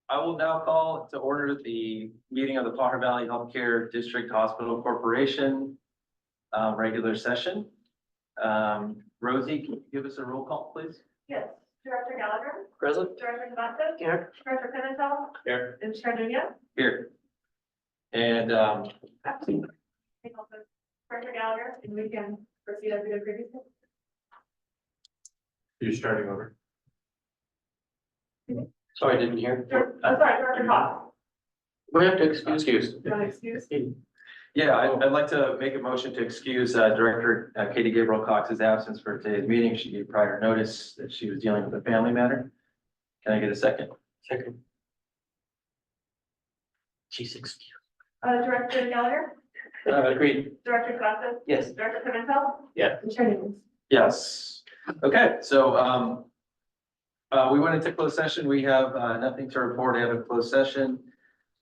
I will now call to order the meeting of the Pajaro Valley Healthcare District Hospital Corporation, regular session. Rosie, can you give us a roll call, please? Yes, Director Gallagher. Present. Director Nevada. Here. Director Pimentel. Here. And Chair Nunez. Here. And, Director Gallagher, and we can proceed as we did previously. You're starting over. sorry, I didn't hear. Sorry, Director Cox. We have to excuse. You want to excuse? Yeah, I'd like to make a motion to excuse Director Katie Gabriel Cox's absence for today's meeting. She gave prior notice that she was dealing with a family matter. Can I get a second? Second. She's excused. Director Gallagher. Agreed. Director Cox. Yes. Director Pimentel. Yeah. And Chair Nunez. Yes. Okay, so we went into closed session. We have nothing to report out of closed session.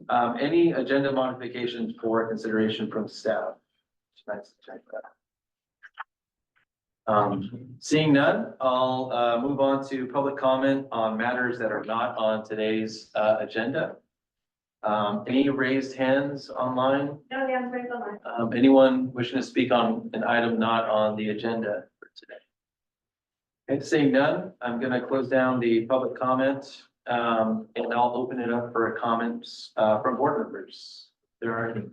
Any agenda modifications for consideration from staff? Tonight's agenda. Seeing none, I'll move on to public comment on matters that are not on today's agenda. Any raised hands online? No, the answer is online. Anyone wishing to speak on an item not on the agenda for today? Okay, seeing none, I'm going to close down the public comment, and I'll open it up for comments from board members. If there are any.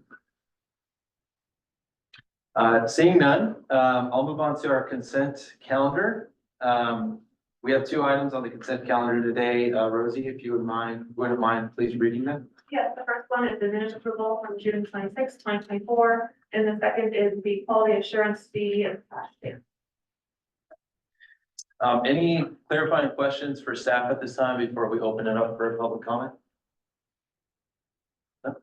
Seeing none, I'll move on to our consent calendar. We have two items on the consent calendar today. Rosie, if you wouldn't mind, please reading them. Yes, the first one is the minute approval from June 26, 2024, and the second is the quality assurance fee and cash stamp. Any clarifying questions for staff at this time before we open it up for public comment? No?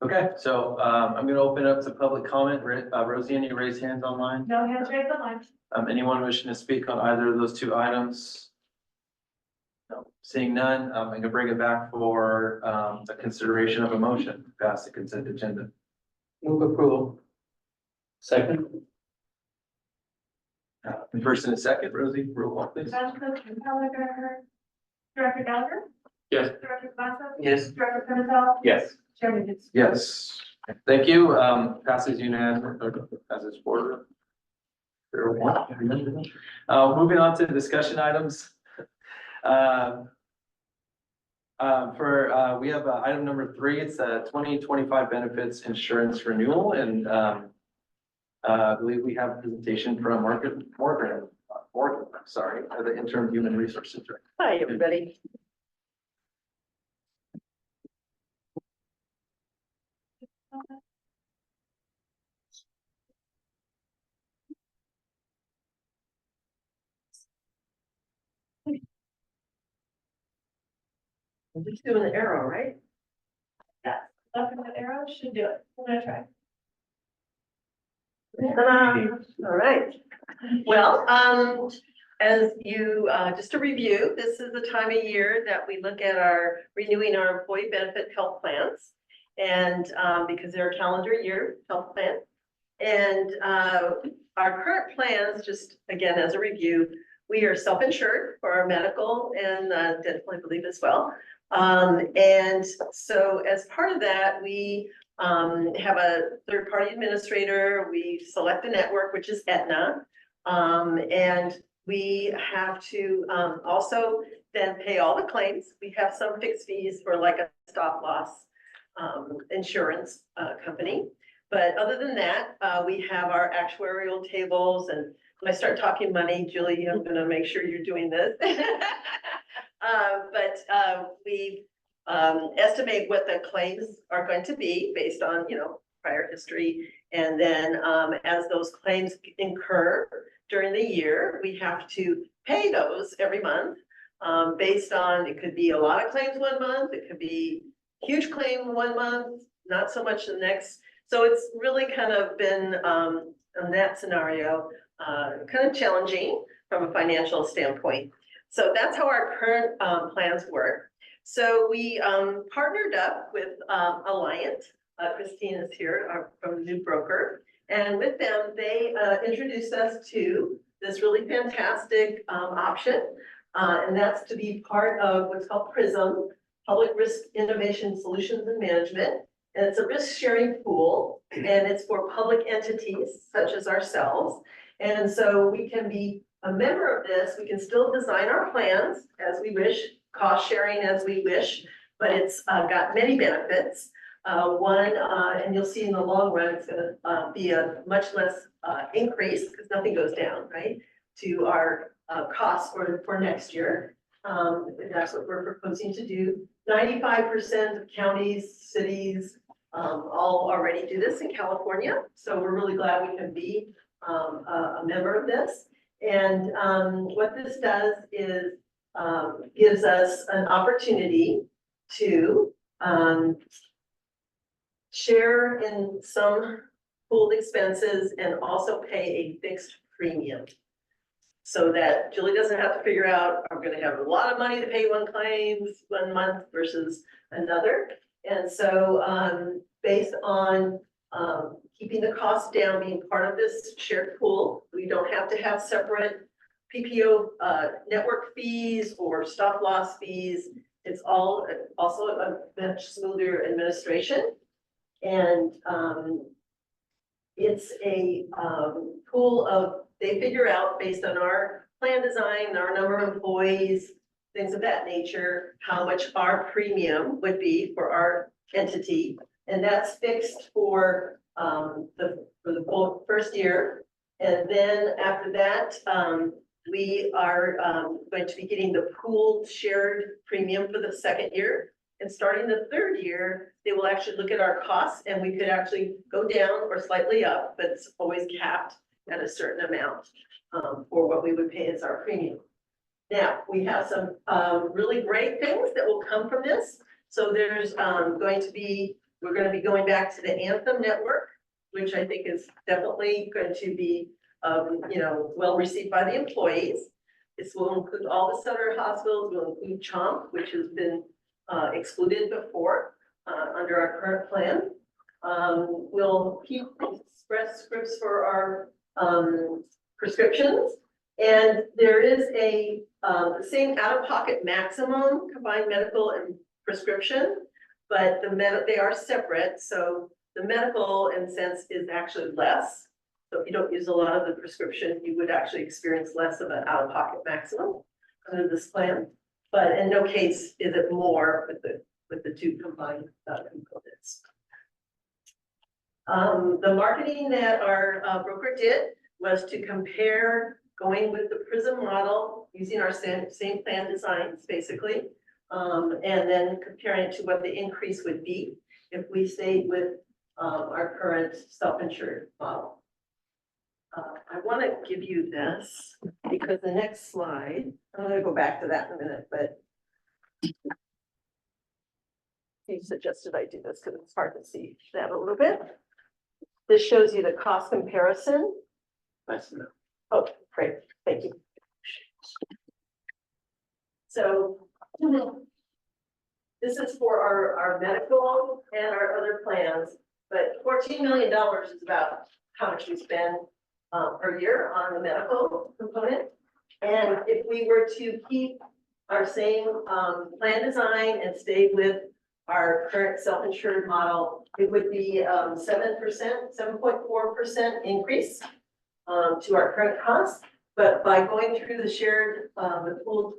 Okay, so I'm going to open it up to public comment. Rosie, any raised hands online? No hands raised online. Anyone wishing to speak on either of those two items? No. Seeing none, I'm going to bring it back for a consideration of a motion to pass the consent agenda. Move approval. Second. First and a second, Rosie, roll call, please. Director Gallagher. Yes. Director Cox. Yes. Director Pimentel. Yes. Chair Nunez. Yes. Thank you. Passes unanimously, as it's ordered. Moving on to discussion items. We have item number 3. It's 2025 benefits insurance renewal, and I believe we have a presentation from Morgan, the interim human resources director. Hi, everybody. I'm just doing the arrow, right? Yes, left and the arrow should do it. I'm gonna try. All right. Well, as you, just to review, this is the time of year that we look at renewing our employee benefit health plans. And because they're a calendar year health plan. And our current plans, just again, as a review, we are self-insured for our medical and dental, I believe, as well. And so as part of that, we have a third-party administrator. We select a network, which is Aetna. And we have to also then pay all the claims. We have some fixed fees for like a stop loss insurance company. But other than that, we have our actuarial tables, and when I start talking money, Julie, I'm gonna make sure you're doing this. But we estimate what the claims are going to be based on, prior history. And then as those claims incur during the year, we have to pay those every month based on, it could be a lot of claims one month, it could be huge claim one month, not so much the next. So it's really kind of been, in that scenario, kind of challenging from a financial standpoint. So that's how our current plans work. So we partnered up with Alliant. Christine is here from the new broker. And with them, they introduced us to this really fantastic option. And that's to be part of what's called PRISM Public Risk Innovation Solutions and Management. And it's a risk sharing pool, and it's for public entities such as ourselves. And so we can be a member of this. We can still design our plans as we wish, cost sharing as we wish, but it's got many benefits. One, and you'll see in the long run, it's gonna be a much less increase because nothing goes down, right? To our costs for next year. And that's what we're proposing to do. 95% of counties, cities, all already do this in California. So we're really glad we can be a member of this. And what this does is gives us an opportunity to share in some pooled expenses and also pay a fixed premium. So that Julie doesn't have to figure out, I'm gonna have a lot of money to pay one month versus another. And so based on keeping the cost down, being part of this shared pool, we don't have to have separate PPO network fees or stop loss fees. It's all also a much smoother administration. And it's a pool of, they figure out based on our plan design, our number of employees, things of that nature, how much our premium would be for our entity. And that's fixed for the full first year. And then after that, we are going to be getting the pooled shared premium for the second year. And starting the third year, they will actually look at our costs and we could actually go down or slightly up, but it's always capped at a certain amount for what we would pay as our premium. Now, we have some really great things that will come from this. So there's we're going to be going back to the Anthem network, which I think is definitely going to be, well received by the employees. This will include all the Sutter hospitals, will include CHOMP, which has been excluded before under our current plan. We'll keep express scripts for our prescriptions. And there is the same out-of-pocket maximum combined medical and prescription, but they are separate. So the medical in sense is actually less. So if you don't use a lot of the prescription, you would actually experience less of an out-of-pocket maximum under this plan. But in no case is it more with the two combined components. The marketing that our broker did was to compare going with the PRISM model, using our same plan designs, basically, and then comparing it to what the increase would be if we stayed with our current self-insured model. I want to give you this because the next slide, I'm going to go back to that in a minute, but he suggested I do this because it's hard to see that a little bit. This shows you the cost comparison. Nice enough. Oh, great, thank you. So this is for our medical and our other plans, but $14 million is about how much we spend per year on the medical component. And if we were to keep our same plan design and stay with our current self-insured model, it would be 7.4% increase to our current costs. But by going through the shared, the pooled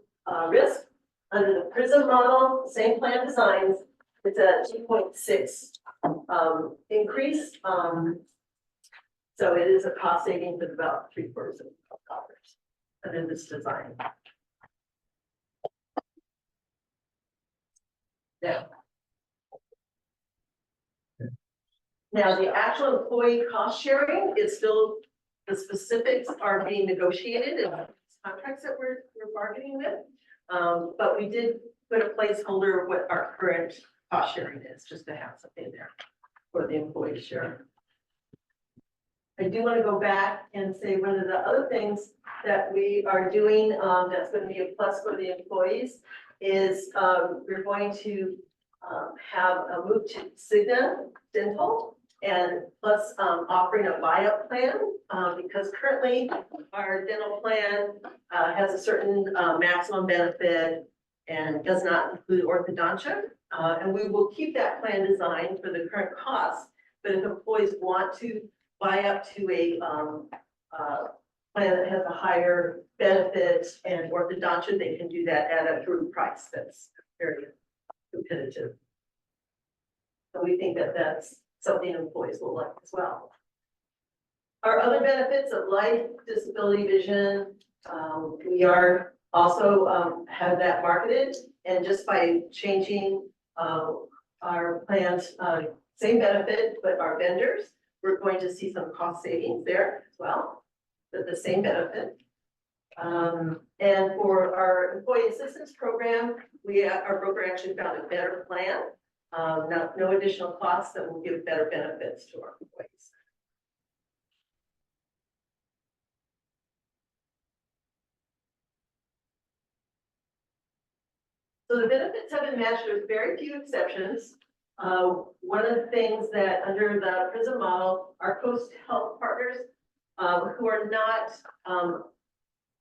risk under the PRISM model, same plan designs, it's a 2.6 increase. So it is a cost savings of about $0.75 under this design. Now the actual employee cost sharing is still, the specifics are being negotiated in contracts that we're bargaining with. But we did put a placeholder of what our current cost sharing is, just to have something there for the employee share. I do want to go back and say one of the other things that we are doing that's going to be a plus for the employees is we're going to have a move to Cigna Dental and plus offering a buy-up plan because currently our dental plan has a certain maximum benefit and does not include orthodontia. And we will keep that plan designed for the current cost. But if employees want to buy up to a plan that has a higher benefit and orthodontia, they can do that at a group price that's very competitive. So we think that that's something employees will like as well. Our other benefits of life, disability, vision, we are also have that marketed, and just by changing our plans, same benefit, but our vendors, we're going to see some cost savings there as well, but the same benefit. And for our employee assistance program, our broker actually found a better plan. No additional costs that will give better benefits to our employees. So the benefits have been matched. There's very few exceptions. One of the things that under the PRISM model, our Coast Health partners who are not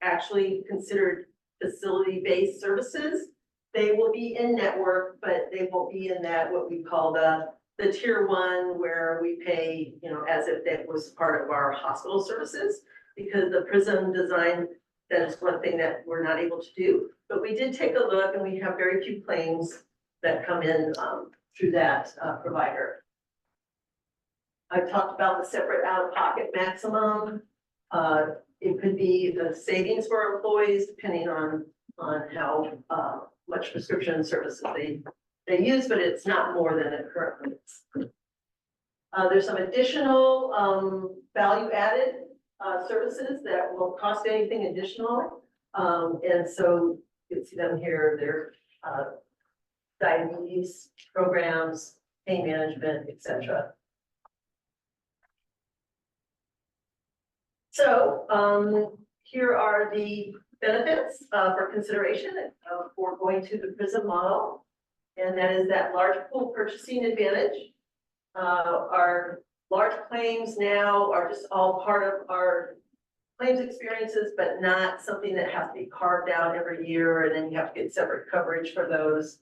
actually considered facility-based services, they will be in network, but they won't be in that what we call the tier one, where we pay, as if that was part of our hospital services, because the PRISM design, that is one thing that we're not able to do. But we did take a look, and we have very few claims that come in through that provider. I talked about the separate out-of-pocket maximum. It could be the savings for employees depending on how much prescription services they use, but it's not more than it currently is. There's some additional value added services that won't cost anything additional. And so you can see them here. They're diabetes programs, pain management, etc. So here are the benefits for consideration for going to the PRISM model. And that is that large pool purchasing advantage. Our large claims now are just all part of our claims experiences, but not something that has to be carved out every year, and then you have to get separate coverage for those.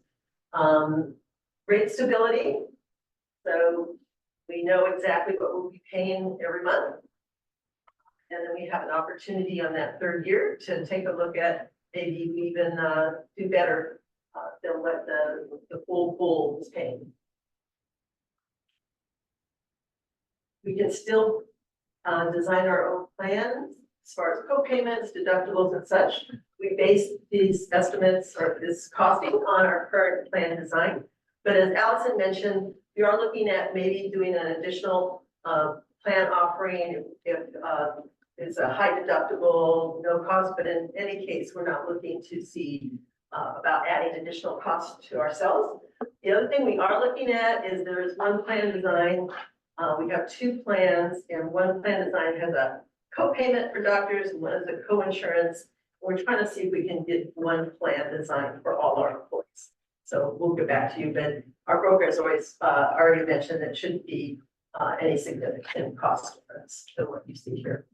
Rate stability. So we know exactly what we'll be paying every month. And then we have an opportunity on that third year to take a look at maybe we even do better than what the full pool is paying. We can still design our own plans as far as co-payments, deductibles, and such. We base these estimates or this costing on our current plan design. But as Allison mentioned, we are looking at maybe doing an additional plan offering if it's a high deductible, no cost, but in any case, we're not looking to see about adding additional costs to ourselves. The other thing we are looking at is there is one plan design. We have two plans, and one plan design has a co-payment for doctors and one is a co-insurance. We're trying to see if we can get one plan designed for all our employees. So we'll get back to you, but our broker has always already mentioned that shouldn't be any significant cost difference to what you see here.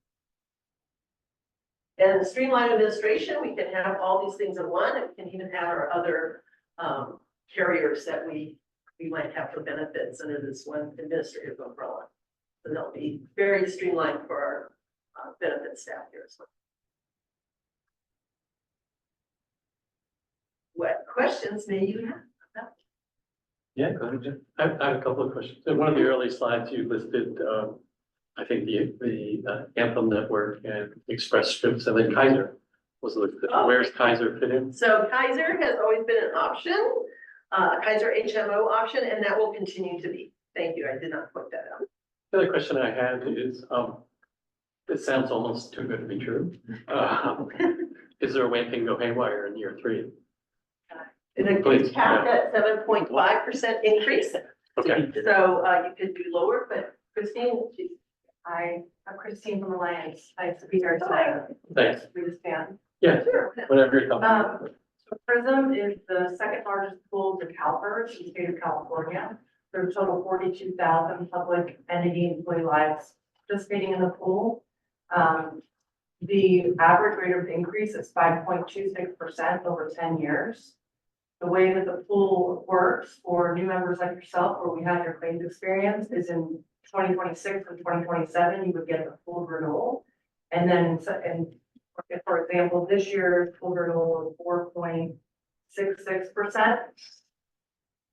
And streamlined administration, we can have all these things in one, and we can even have our other carriers that we might have for benefits under this one administrative umbrella. So they'll be very streamlined for our benefit staff here as well. What questions may you have? Yeah, go ahead, Jim. I have a couple of questions. In one of the early slides, you listed, I think the Anthem Network and Express Scripts, and then Kaiser was listed. Oh. Where's Kaiser fit in? So Kaiser has always been an option, Kaiser HMO option, and that will continue to be. Thank you. I did not point that out. The other question I had is, this sounds almost too good to be true. Is there a way it can go haywire in year 3? It's capped at 7.5% increase. Okay. So you could do lower, but Christine, I'm Christine from Alliance. Nice to be here tonight. Thanks. We just stand. Yeah, sure. whatever you're comfortable with. So PRISM is the second largest pool to CalPERS in the state of California. There's a total of 42,000 public entity employee lives participating in the pool. The average rate of increase is 5.26% over 10 years. The way that the pool works for new members like yourself, where we have your claims experience, is in 2026 and 2027, you would get the full renewal. And then, for example, this year's full renewal was 4.66%.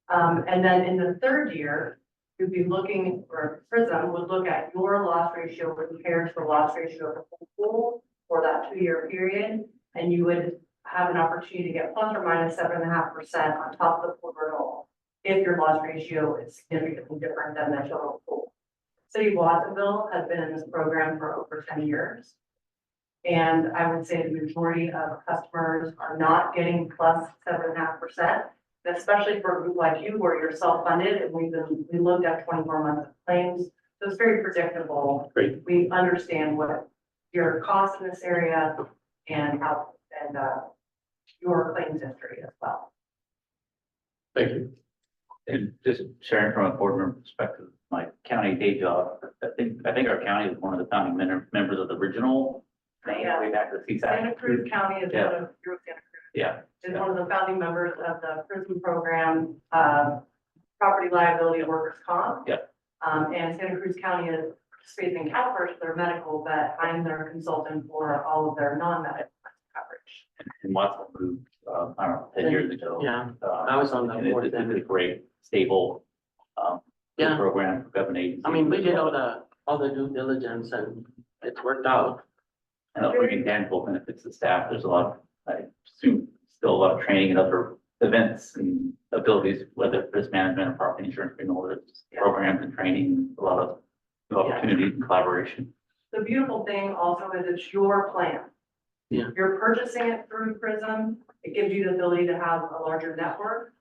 And then in the third year, you'd be looking, or Prism would look at your loss ratio compared to the loss ratio of the whole pool for that 2-year period, and you would have an opportunity to get plus or minus 7.5% on top of the pool renewal if your loss ratio is significantly different than the total pool. City of Watsonville has been in this program for over 10 years. And I would say the majority of customers are not getting plus 7.5%, especially for a group like you where you're self-funded and we looked at 24 months of claims. So it's very predictable. Great. We understand what your costs in this area and how, and your claims history as well. Thank you. And just sharing from a board member perspective, my county day job, I think our county is one of the founding members of the original thing, Yeah. way back to the Santa Cruz County is Yeah. one of your Santa Cruz. Yeah. Is one of the founding members of the prison program, property liability workers comp. Yeah. And Santa Cruz County is participating in CalPERS for their medical, but I'm their consultant for all of their non-medical coverage. And Watson moved, I don't know, 10 years ago. Yeah, I was on that And board it's then. a great, stable, Yeah. program for government agencies. I mean, we did all the due diligence and it's worked out. And they'll bring tangible benefits to staff. There's a lot of, I assume, still a lot of training and other events and abilities, whether it's risk management or property insurance renewal, there's programs and training, a lot of new opportunities and collaboration. The beautiful thing also is it's your plan. Yeah. You're purchasing it through Prism. It gives you the ability to have a larger network.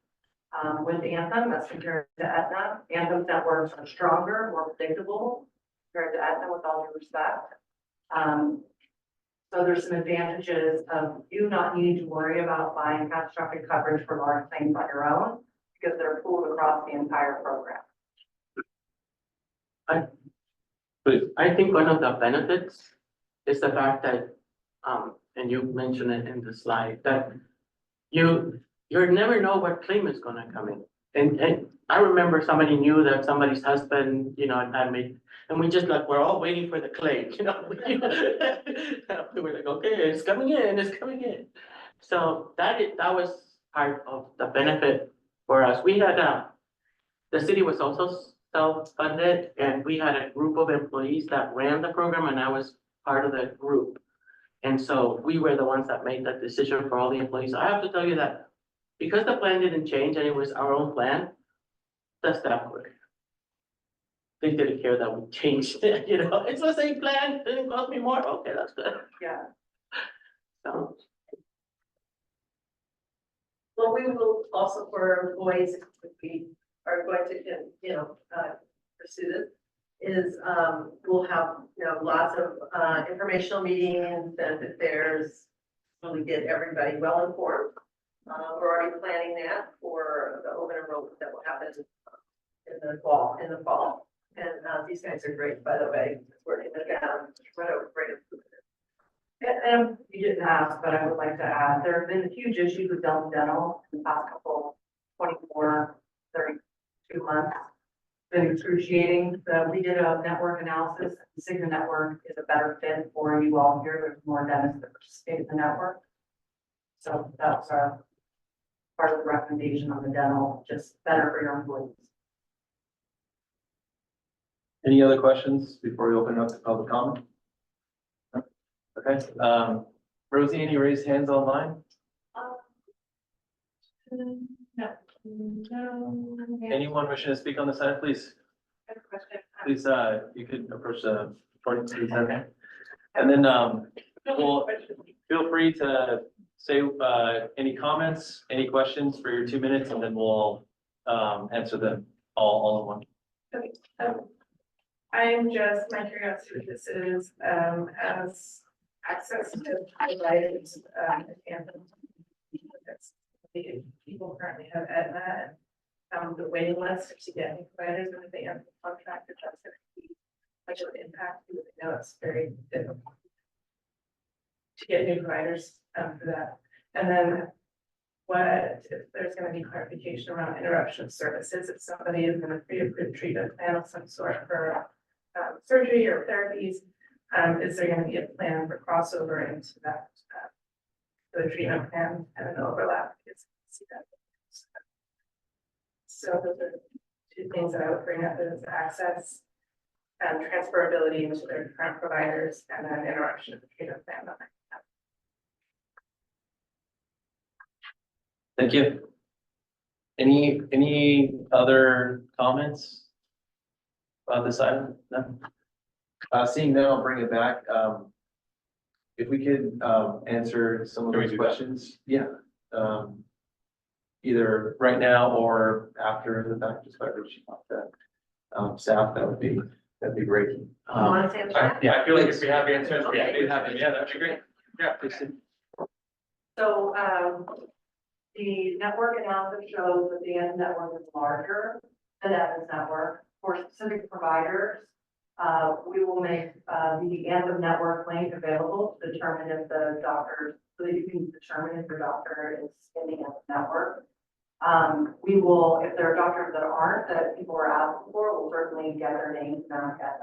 With Anthem as compared to Aetna. Anthem's networks are stronger, more predictable compared to Aetna with all due respect. So there's some advantages of you not needing to worry about buying catastrophic coverage for large claims on your own because they're pooled across the entire program. I think one of the benefits is the fact that, and you mentioned it in the slide, that you never know what claim is gonna come in. And I remember somebody knew that somebody's husband, had made, and we just like, we're all waiting for the claim, We were like, okay, it's coming in. So that was part of the benefit for us. We had, the city was also self-funded and we had a group of employees that ran the program and I was part of that group. And so we were the ones that made that decision for all the employees. I have to tell you that because the plan didn't change and it was our own plan, the staff were. They didn't care that we changed it, it's the same plan, didn't cost me more, okay, that's good. Yeah. Well, we will also for our employees, if we are going to, pursue this, is, we'll have, lots of, informational meetings, benefit fairs, really get everybody well informed. We're already planning that for the open enrollment that will happen in the fall, And, these guys are great, by the way, working it down, what a great improvement. And you didn't ask, but I would like to add, there have been huge issues with Delta Dental in the past 32 months. It's been excruciating. We did a network analysis. The Cigna network is a better fit for you all here. There's more dentists that participate in the network. So that's our part of the recommendation on the dental, just better for your employees. Any other questions before we open up to public comment? No? Okay, Rosie, any raised hands online? No. Anyone wishing to speak on this item, please? Please, you could approach the podium, please. And then, well, feel free to say, any comments, any questions for your 2 minutes, and then we'll, answer them all in one. Okay, I'm just, my curiosity, this is, as access to provided, Anthem. People currently have Aetna, the waiting list to get new providers and if they have a contract, if that's going to be much of an impact, because I know it's very difficult to get new providers, for that. And then what, if there's gonna be clarification around interruption of services, if somebody is in a pre-approved treatment plan of some sort for surgery or therapies, is there gonna be a plan for crossover into that, the treatment plan and an overlap? Because I see that. So those are two things that I would bring up is access and transferability into their current providers and then interruption of the treatment plan. Thank you. Any other comments about this item? No? Seeing none, I'll bring it back. If we could, answer some of Can we those do that? questions, yeah. Either right now or after the fact, just by reaching out to, staff, that'd be great. You want to say that? Yeah, I feel like if we have answers, yeah, Okay. we have them, yeah, that'd be great. Yeah, please. So, the network analysis shows that the Anthem network is larger than Evans network. For specific providers, we will make, the Anthem network link available to determine if the doctor, so that you can determine if your doctor is in the Anthem network. We will, if there are doctors that aren't, that people are asking for, we'll certainly get their names and get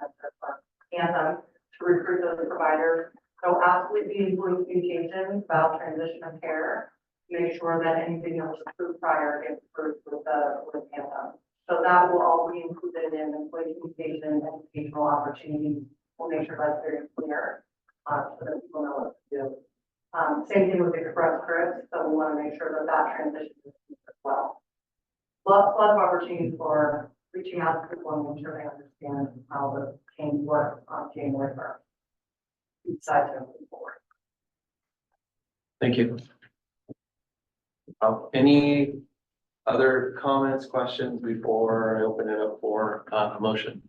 Anthem to recruit those providers. So absolutely include communication about transition of care. Make sure that anything that was approved prior gets approved with Anthem. So that will all be included in employee communication and educational opportunities. We'll make sure that's very clear, so that people know what to do. Same thing with Express Scripts, so we want to make sure that that transition is smooth as well. Lots of opportunities for reaching out to people and make sure they understand how the change works on January 1st. Decide to move forward. Thank you. Any other comments, questions before I open it up for, a motion?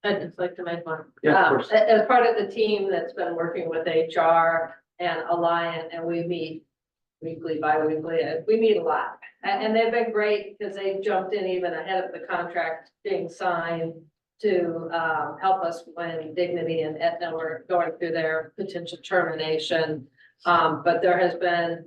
I'd just like to make one. Yeah, of course. As part of the team that's been working with HR and Alliant, and we meet weekly, bi-weekly, we meet a lot. And they've been great because they jumped in even ahead of the contract being signed to help us when Dignity and Aetna were going through their potential termination. But there has been,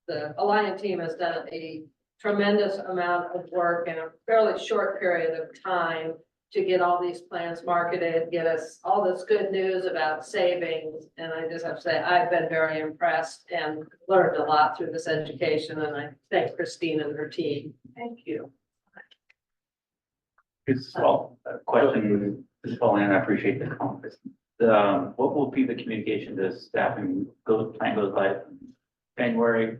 the Alliant team has done a tremendous amount of work in a fairly short period of time to get all these plans marketed, get us all this good news about savings. And I just have to say, I've been very impressed and learned a lot through this education. And I thank Christine and her team. Thank you. Well, a question, this is Paul, and I appreciate the comments. What will be the communication to staff and plan goes live in January?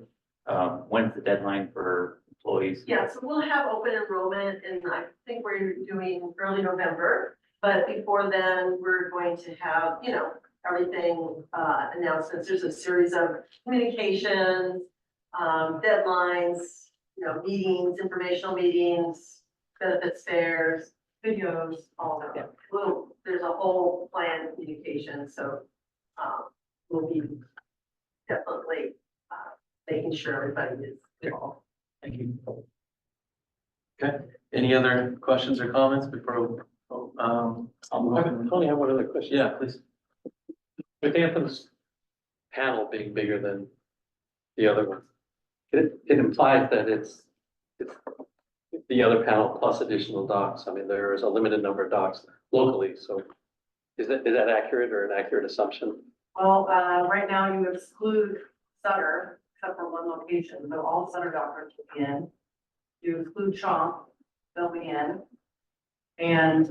When's the deadline for employees? Yeah, so we'll have open enrollment and I think we're doing early November. But before then, we're going to have, everything, announcements. There's a series of communications, deadlines, meetings, informational meetings, benefits fairs, videos, all of that. There's a whole plan of communication, so, we'll be definitely, making sure everybody is involved. Thank you. Okay, any other questions or comments before, Tony, I have one other question. yeah, please. With Anthem's panel being bigger than the other one, it implies that it's the other panel plus additional docs. I mean, there is a limited number of docs locally, so is that accurate or an accurate assumption? Well, right now you exclude Sutter, except for one location, so all Sutter doctors will be in. You exclude Champ, they'll be in. And,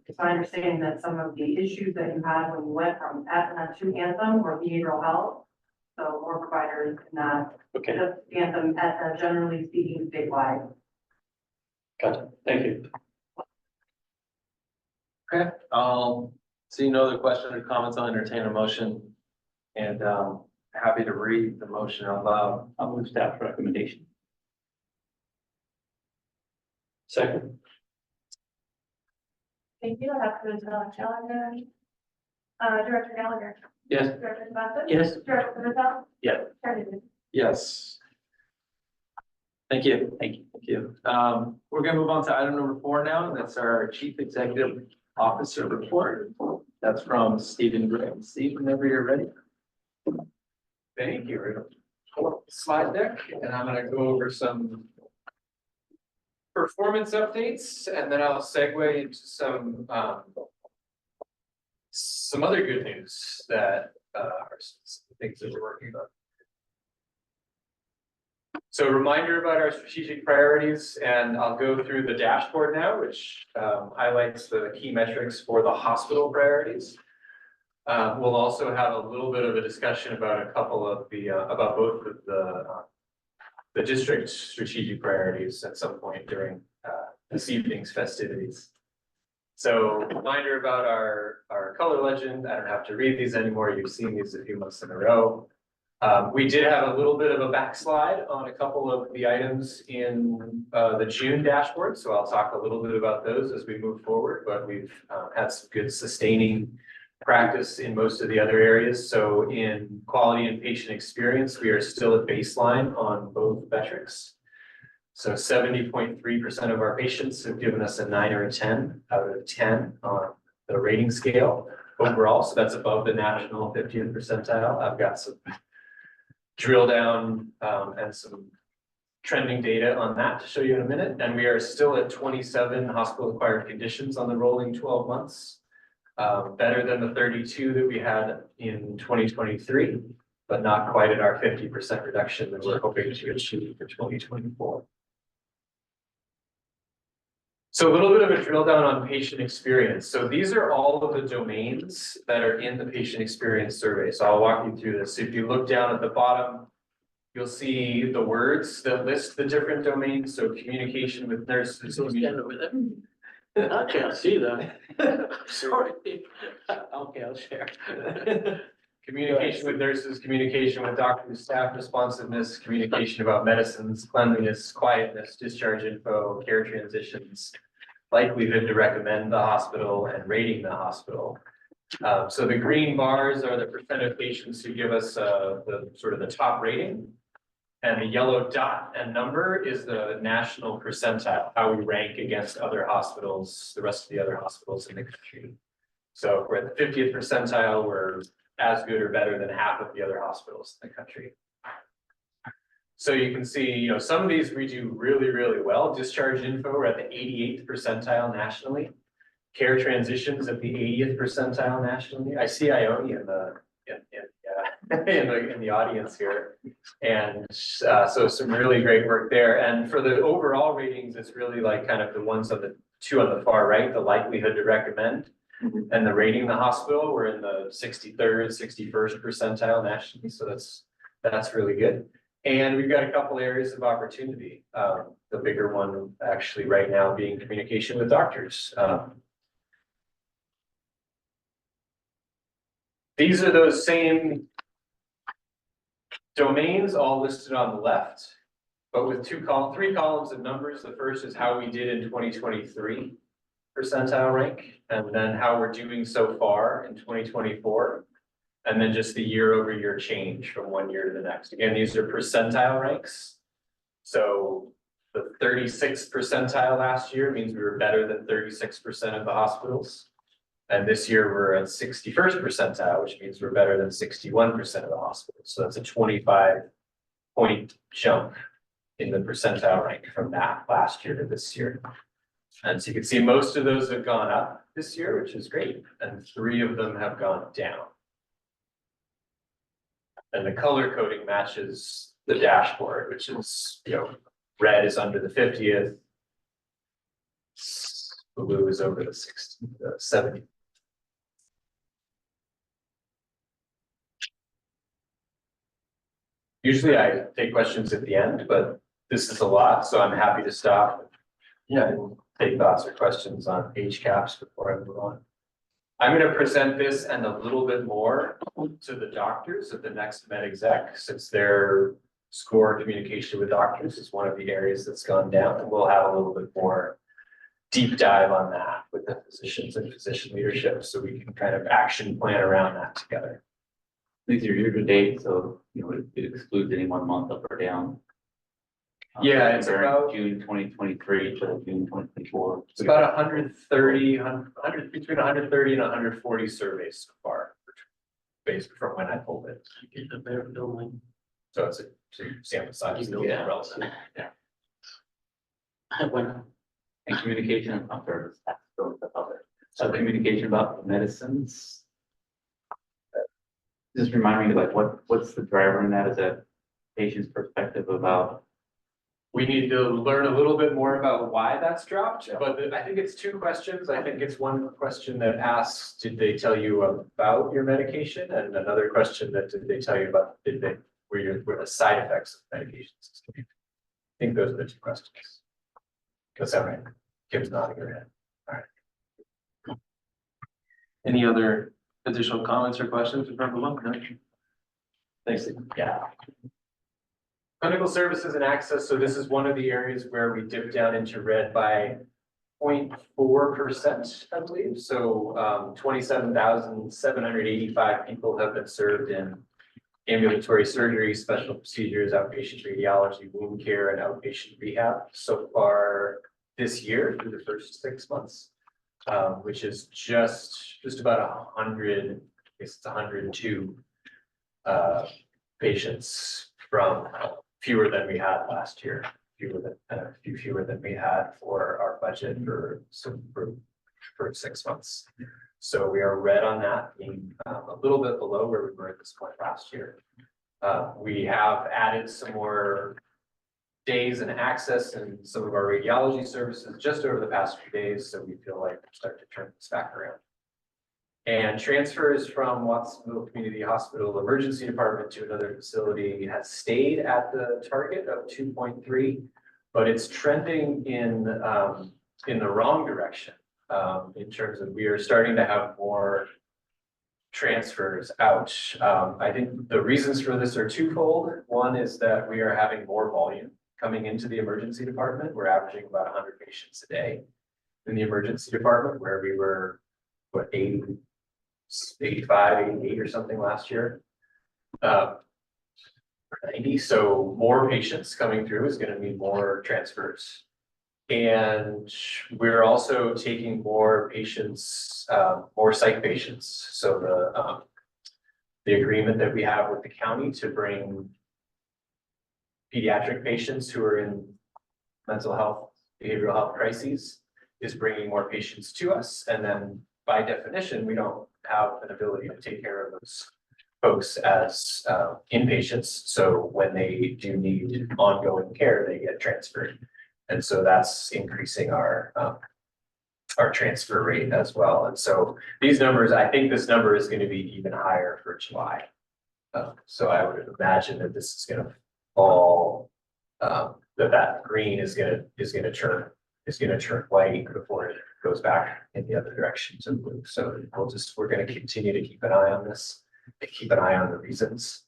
it's my understanding that some of the issues that you had when you went from Aetna to Anthem were behavioral health. So more providers in that, Okay, just Anthem, Aetna, generally speaking, statewide. gotcha. Thank you. Okay, seeing no other questions or comments, I'll entertain a motion. And, happy to read the motion out loud. I'll move staff recommendation. Second, Thank you. I have to Gallagher. Director Gallagher. Yes. Director Bassett. Yes. Director Patel. Yeah. Yes. Thank you. Thank you. Thank you. We're gonna move on to item number 4 now. That's our Chief Executive Officer report. That's from Stephen Graham. Steve, whenever you're ready. Thank you. slide deck, and I'm gonna go over some performance updates, and then I'll segue into some other good news that are some things that we're working on. So a reminder about our strategic priorities, and I'll go through the dashboard now, which highlights the key metrics for the hospital priorities. We'll also have a little bit of a discussion about a couple of about both of the district strategic priorities at some point during this evening's festivities. So reminder about our color legend. I don't have to read these anymore. You've seen these a few months in a row. We did have a little bit of a backslide on a couple of the items in the June dashboard, so I'll talk a little bit about those as we move forward, but we've had some good sustaining practice in most of the other areas. So in quality and patient experience, we are still at baseline on both metrics. So 70.3% of our patients have given us a 9 or a 10 out of 10 on the rating scale overall. So that's above the national 50th percentile. I've got some drill down and some trending data on that to show you in a minute. And we are still at 27 hospital acquired conditions on the rolling 12 months. Better than the 32 that we had in 2023, but not quite at our 50% reduction that we're hoping to achieve for 2024. So a little bit of a drill down on patient experience. So these are all of the domains that are in the patient experience survey. So I'll walk you through this. If you look down at the bottom, you'll see the words that list the different domains. So communication with nurses. So stand over there. I can't see that. Sorry. Okay, I'll share. Communication with nurses, communication with doctors, staff responsiveness, communication about medicines, cleanliness, quietness, discharge info, care transitions, likelihood to recommend the hospital, and rating the hospital. So the green bars are the percent of patients who give us the sort of the top rating. And the yellow dot and number is the national percentile, how we rank against other hospitals, the rest of the other hospitals in the country. So if we're at the 50th percentile, we're as good or better than half of the other hospitals in the country. So you can see, you know, some of these we do really, really well. Discharge info, we're at the 88th percentile nationally. Care transitions at the 80th percentile nationally. I see Ione in the audience here. And so some really great work there. And for the overall ratings, it's really like kind of the ones on the two on the far right, the likelihood to recommend. And the rating the hospital, we're in the 63rd, 61st percentile nationally. So that's really good. And we've got a couple areas of opportunity. The bigger one actually right now being communication with doctors. These are those same domains all listed on the left, but with three columns of numbers. The first is how we did in 2023 percentile rank, and then how we're doing so far in 2024. And then just the year-over-year change from one year to the next. Again, these are percentile ranks. So the 36th percentile last year means we were better than 36% of the hospitals. And this year we're at 61st percentile, which means we're better than 61% of the hospitals. So that's a 25-point jump in the percentile rank from that last year to this year. And so you can see most of those have gone up this year, which is great. And 3 of them have gone down. And the color coding matches the dashboard, which is, you know, red is under the 50th. Blue is over the 70th. Usually I take questions at the end, but this is a lot, so I'm happy to stop. Yeah, and take thoughts or questions on HCAHPS before I move on. I'm going to present this and a little bit more to the doctors at the next med exec, since their score communication with doctors is one of the areas that's gone down, and we'll have a little bit more deep dive on that with the physicians and physician leadership, so we can kind of action plan around that together. These are year to date, so you know it excludes any one month up or down. Yeah, it's comparing about June 2023 to June 2024. It's about 130, between 130 and 140 surveys so far, based from when I pulled it. So it's a sample size. You know yeah, that. relevant. When, And communication, I'm sorry, that's still the public. So communication about medicines. Just remind me, like, what's the driver in that? Is that patient's perspective about? We need to learn a little bit more about why that's dropped, but I think it's two questions. I think it's one question that asks, did they tell you about your medication? And another question that did they tell you about, were the side effects of medications? I think those are the two questions. Does that right? Kim's nodding her head. Any other additional comments or questions from the book? No? Thanks. Steve. Yeah. Clinical services and access, so this is one of the areas where we dipped down into red by 0.4%, I believe. So 27,785 people have been served in ambulatory surgery, special procedures, outpatient radiology, wound care, and outpatient rehab so far this year through the first 6 months, which is just about 100, I guess it's 102 patients from fewer than we had last year, a few fewer than we had for our budget for 6 months. So we are red on that, being a little bit below where we were at this point last year. We have added some more days and access in some of our radiology services just over the past few days, so we feel like we're starting to turn this back around. And transfers from Watsonville Community Hospital Emergency Department to another facility has stayed at the target of 2.3, but it's trending in the wrong direction. In terms of, we are starting to have more transfers out. I think the reasons for this are twofold. One is that we are having more volume coming into the emergency department. We're averaging about 100 patients a day in the emergency department, where we were, what, 85, 88 or something last year. 90, so more patients coming through is going to mean more transfers. And we're also taking more patients, more psych patients. So the agreement that we have with the county to bring pediatric patients who are in mental health, behavioral health crises is bringing more patients to us. And then by definition, we don't have an ability to take care of those folks as inpatients. So when they do need ongoing care, they get transferred. And so that's increasing our transfer rate as well. And so these numbers, I think this number is going to be even higher for July. So I would imagine that this is going to fall, that green is going to turn white before it goes back in the other direction to blue. So we're going to continue to keep an eye on this, and keep an eye on the reasons.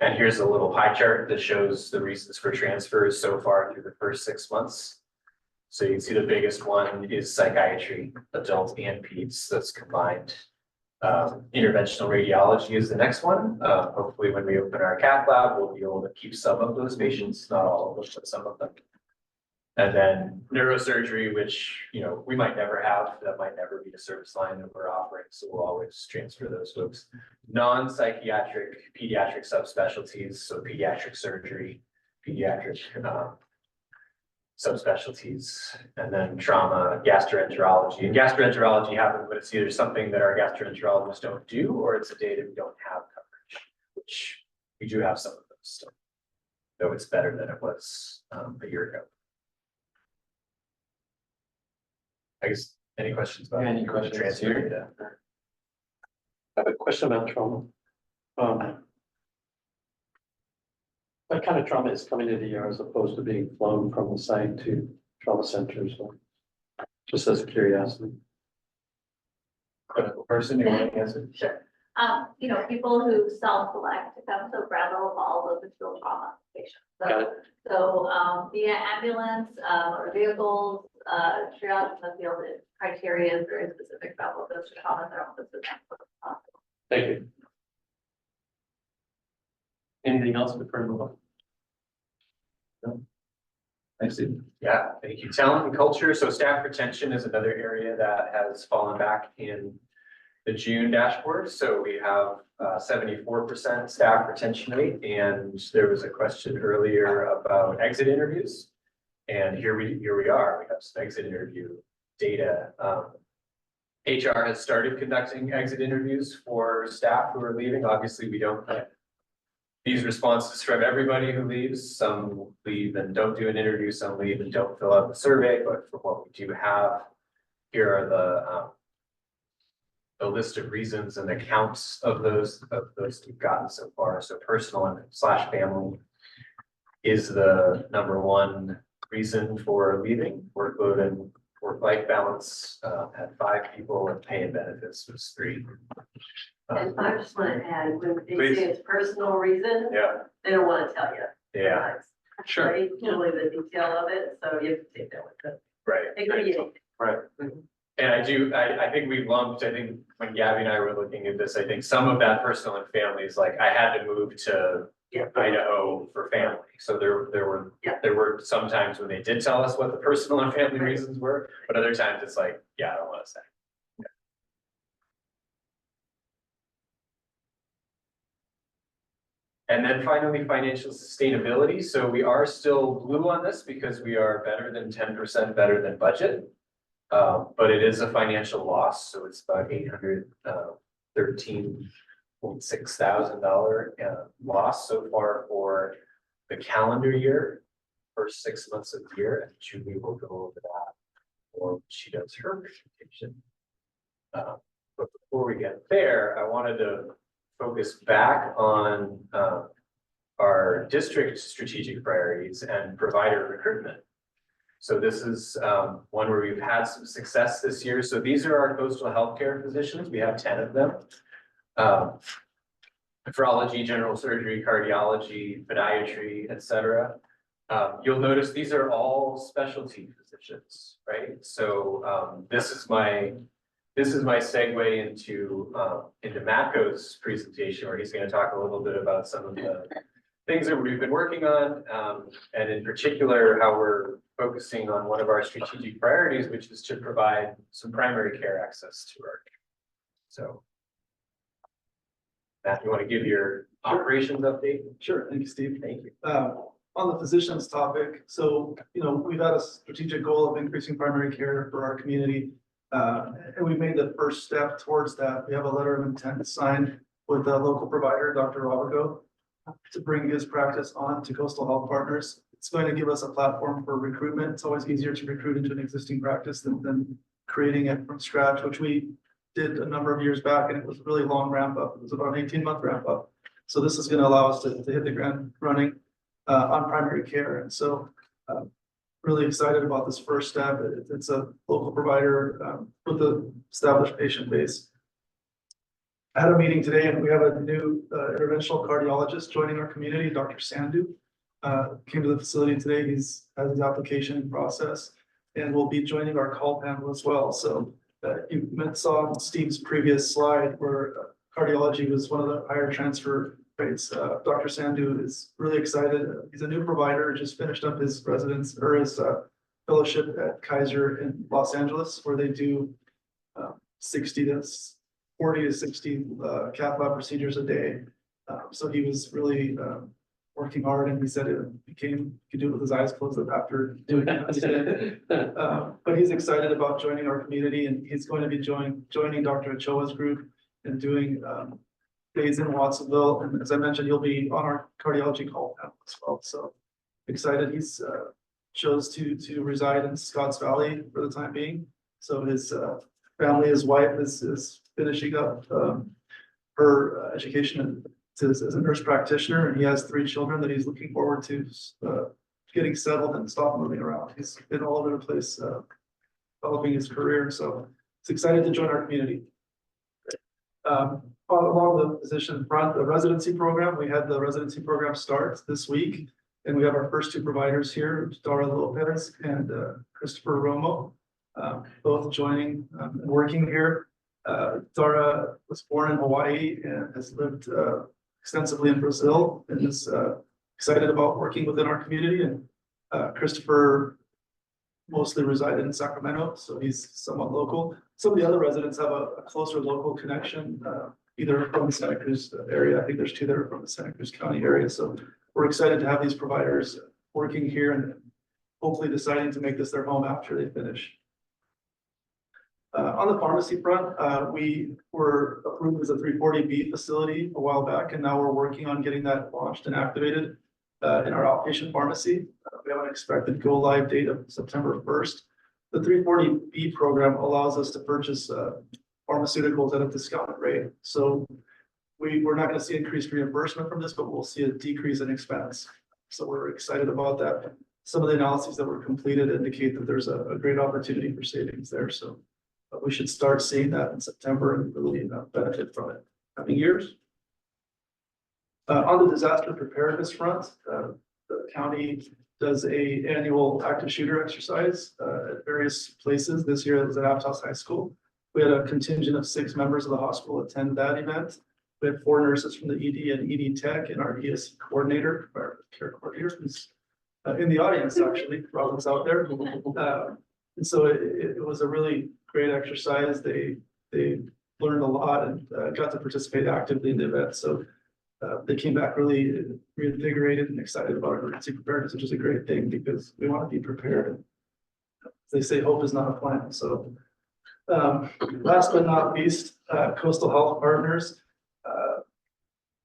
And here's a little pie chart that shows the reasons for transfers so far through the first 6 months. So you can see the biggest one is psychiatry, adults and peds, that's combined. Interventional radiology is the next one. Hopefully when we open our cath lab, we'll be able to keep some of those patients, not all of them, but some of them. And then neurosurgery, which, we might never have, that might never be a service line that we're offering. So we'll always transfer those folks. Non-psychiatric pediatric subspecialties, so pediatric surgery, pediatric subspecialties, and then trauma, gastroenterology. And gastroenterology happens, but it's either something that our gastroenterologists don't do, or it's a day that we don't have coverage, which we do have some of those still, though it's better than it was a year ago. I guess, any questions about Any questions transfer here? data? I have a question about trauma. What kind of trauma is coming into the ER as opposed to being flown from the site to trauma centers? Just as a curiosity. Clinical person, you want to answer? Sure. People who self-select to come to Bravo Hall with still trauma patients. Got it. So via ambulance or vehicles, triage in the field criteria is very specific about what those traumas are. Thank you. Anything else before we move on? No? Thanks, Steve. Yeah, thank you. Talent and culture. So staff retention is another area that has fallen back in the June dashboard. So we have 74% staff retention rate, and there was a question earlier about exit interviews. And here we are. We have some exit interview data. HR has started conducting exit interviews for staff who are leaving. Obviously, we don't get these responses from everybody who leaves. Some leave and don't do an interview, some leave and don't fill out the survey, but for what we do have, here are the list of reasons and the counts of those we've gotten so far. So personal and / family is the number one reason for leaving. Workload and work-life balance had 5 people, and pay and benefits was 3. And I just want to add, when they Please. say it's personal reason, Yeah, they don't want to tell you. yeah, Sure. Right, really the detail of it, so you have to take that with it. right. It could be anything. Right. And I think we lumped, I think when Gabby and I were looking at this, I think some of that personal and family is like, I had to move to Yeah. Idaho for family. So Yeah. there were some times when they did tell us what the personal and family reasons were, but other times it's like, yeah, I don't want to say. And then finally, financial sustainability. So we are still blue on this because we are better than 10% better than budget. But it is a financial loss, so it's about $813,600 loss so far for the calendar year, first 6 months of the year, and Julie will go over that or she does her presentation. But before we get there, I wanted to focus back on our district strategic priorities and provider recruitment. So this is one where we've had some success this year. So these are our coastal healthcare physicians. We have 10 of them. Nephrology, general surgery, cardiology, podiatry, et cetera. You'll notice these are all specialty physicians, right? So this is my segue into Matko's presentation, where he's going to talk a little bit about some of the things that we've been working on, and in particular, how we're focusing on one of our strategic priorities, which is to provide some primary care access to our. So, Matt, you want to give your operations update? Sure, thank you, Steve. Thank you. On the physicians topic, so, we've had a strategic goal of increasing primary care for our community. And we made the first step towards that. We have a letter of intent signed with a local provider, Dr. Robergo, to bring his practice on to Coastal Health Partners. It's going to give us a platform for recruitment. It's always easier to recruit into an existing practice than creating it from scratch, which we did a number of years back, and it was a really long ramp up. It was about an 18-month ramp up. So this is going to allow us to hit the ground running on primary care. And so really excited about this first step. It's a local provider with an established patient base. I had a meeting today, and we have a new interventional cardiologist joining our community, Dr. Sandhu. Came to the facility today. He's has his application in process and will be joining our call panel as well. So you saw on Steve's previous slide where cardiology was one of the higher transfer rates. Dr. Sandhu is really excited. He's a new provider, just finished up his residence or his fellowship at Kaiser in Los Angeles, where they do 40 to 60 cath lab procedures a day. So he was really working hard, and he said he could do it with his eyes closed after doing it. But he's excited about joining our community, and he's going to be joining Dr. Ochoa's group and doing days in Watsonville. And as I mentioned, he'll be on our cardiology call panel as well. So excited. He's chose to reside in Scotts Valley for the time being. So his family, his wife is finishing up her education as a nurse practitioner, and he has 3 children that he's looking forward to getting settled and stop moving around. He's been all over the place developing his career, so he's excited to join our community. Along the physician front, the residency program, we had the residency program start this week, and we have our first 2 providers here, Dara Lopez and Christopher Romo, both joining and working here. Dara was born in Hawaii and has lived extensively in Brazil, and is excited about working within our community. And Christopher mostly resided in Sacramento, so he's somewhat local. Some of the other residents have a closer local connection, either from the Santa Cruz area. I think there's two that are from the Santa Cruz County area, so we're excited to have these providers working here and hopefully deciding to make this their home after they finish. On the pharmacy front, we were approved as a 340B facility a while back, and now we're working on getting that launched and activated in our outpatient pharmacy. We have an expected go live date of September 1st. The 340B program allows us to purchase pharmaceuticals at a discounted rate. So we're not going to see increased reimbursement from this, but we'll see a decrease in expense. So we're excited about that. Some of the analyses that were completed indicate that there's a great opportunity for savings there. So we should start seeing that in September and really benefit from it coming years. On the disaster preparedness front, the county does a annual active shooter exercise at various places. This year it was at Aptos High School. We had a contingent of 6 members of the hospital attend that event. We had 4 nurses from the ED and ED Tech and our ESC coordinator, our care coordinator, who's in the audience actually, Robin's out there. And so it was a really great exercise. They learned a lot and got to participate actively in the event. So they came back really reinvigorated and excited about emergency preparedness, which is a great thing because we want to be prepared. They say hope is not a plan. So last but not least, Coastal Health Partners.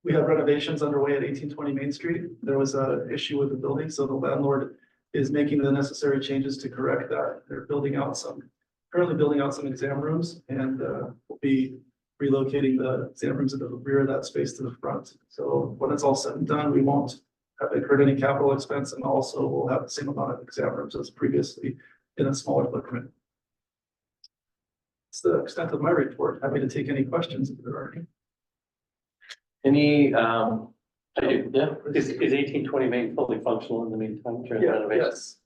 We have renovations underway at 1820 Main Street. There was an issue with the building, so the landlord is making the necessary changes to correct that. They're currently building out some exam rooms, and we'll be relocating the exam rooms into the rear of that space to the front. So when it's all said and done, we won't have incurred any capital expense, and also we'll have the same amount of exam rooms as previously in a smaller footprint. It's the extent of my report. Happy to take any questions if there are any. Any, Yeah, is 1820 Main fully functional in the meantime during Yeah, renovation? yes.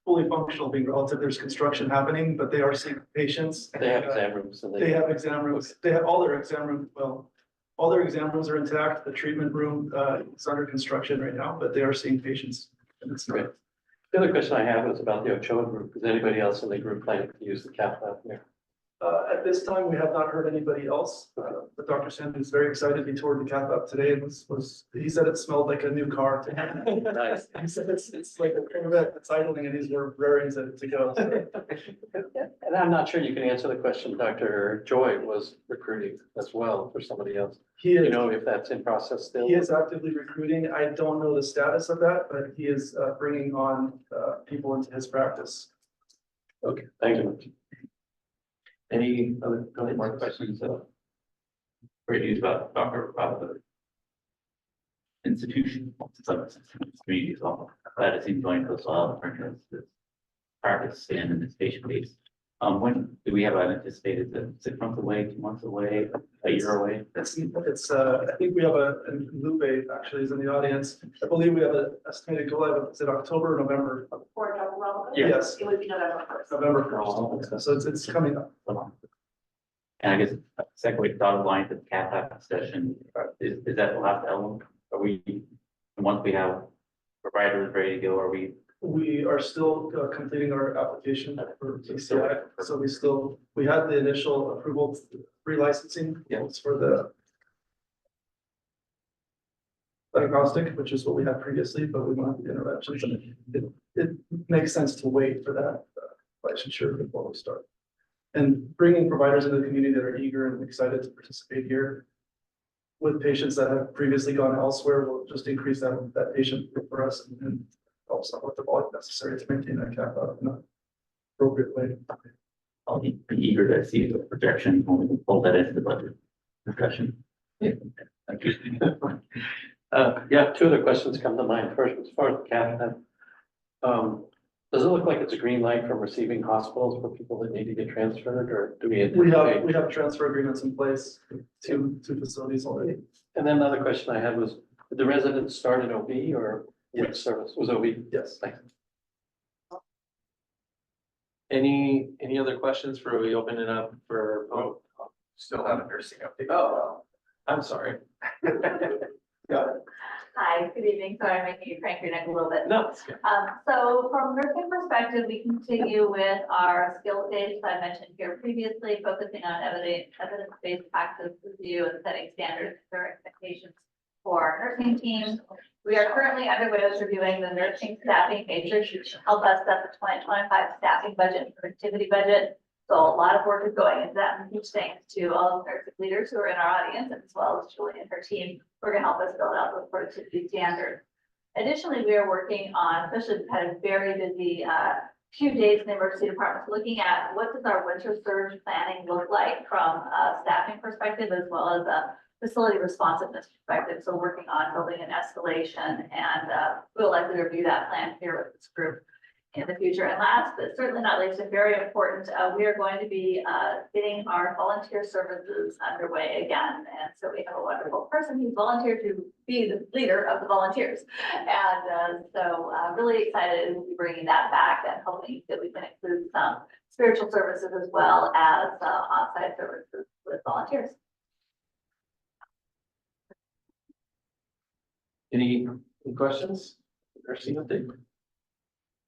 Fully functional being relative, there's construction happening, but they are seeing patients. They have exam rooms and They have exam rooms. They have all their exam rooms. Well, all their exam rooms are intact. The treatment room is under construction right now, but they are seeing patients. And it's Great. The other question I have was about the Ochoa group. Is anybody else in the group planning to use the cath lab here? At this time, we have not heard anybody else, but Dr. Sanders is very excited. He toured the cath lab today and he said it smelled like a new car to him. Nice. He said it's like a Corvette that's idling and he's raring to go. And I'm not sure you can answer the question. Dr. Joy was recruiting as well for somebody else. He Do is, you know if that's in process still? he is actively recruiting. I don't know the status of that, but he is bringing on people into his practice. Okay, thank you. any other, go ahead, More Mark. questions, great news about the institution, community as well. Glad to see him join Coastal Health Partners, this practice and in this patient base. When do we have an anticipated, 6 months away, 2 months away, a year away? It's I think we have and Lupe actually is in the audience. I believe we have an estimated go live. Is it October or November? For double relevant? Yes. It would be November 1st. November 1st. So it's coming up. And I guess segue dotted line to the cath lab session, is that the last element? Are we, once we have providers ready to go, are we? We are still completing our application for TCI. So we had the initial approval, pre-licensing. Yeah. It's for the diagnostic, which is what we had previously, but we want the interventions, and it makes sense to wait for that licensure before we start. And bringing providers into the community that are eager and excited to participate here with patients that have previously gone elsewhere will just increase that patient group for us and help some with the volume necessary to maintain that cap out in an appropriate way. I'll be eager to see the projection when we pull that into the budget discussion. Yeah. Thank you. Yeah, 2 other questions come to mind. First, as far as the cath lab, does it look like it's a green light from receiving hospitals for people that need to get transferred, or do we? We have transfer agreements in place to facilities already. And then another question I had was, did the residents start at OB or which service was OB? Yes. Thanks. Any other questions before we open it up for, Still have a nursing update. oh, I'm sorry. Got it. Hi, Hi, good evening. Sorry, I'm making you crank your neck a little bit. No, it's good. So from a nursing perspective, we continue with our skills days I mentioned here previously, focusing on evidence-based practice review and setting standards for expectations for our nursing teams. We are currently underway with reviewing the nursing staffing matrix, which will help us set the 2025 staffing budget and productivity budget. So a lot of work is going into that, and huge thanks to all of the nursing leaders who are in our audience, as well as Julie and her team, who are going to help us build out those productivity standards. Additionally, we are working on, especially we've had a very busy few days in the emergency departments, looking at what does our winter surge planning look like from a staffing perspective, as well as a facility responsiveness perspective. So working on building an escalation, and we'll likely review that plan here with this group in the future. And last, but certainly not least, and very important, we are going to be getting our volunteer services underway again. And so we have a wonderful person who's volunteered to be the leader of the volunteers. And so really excited to be bringing that back and hoping that we can include some spiritual services as well as on-site services with volunteers. Any questions? Nursing update?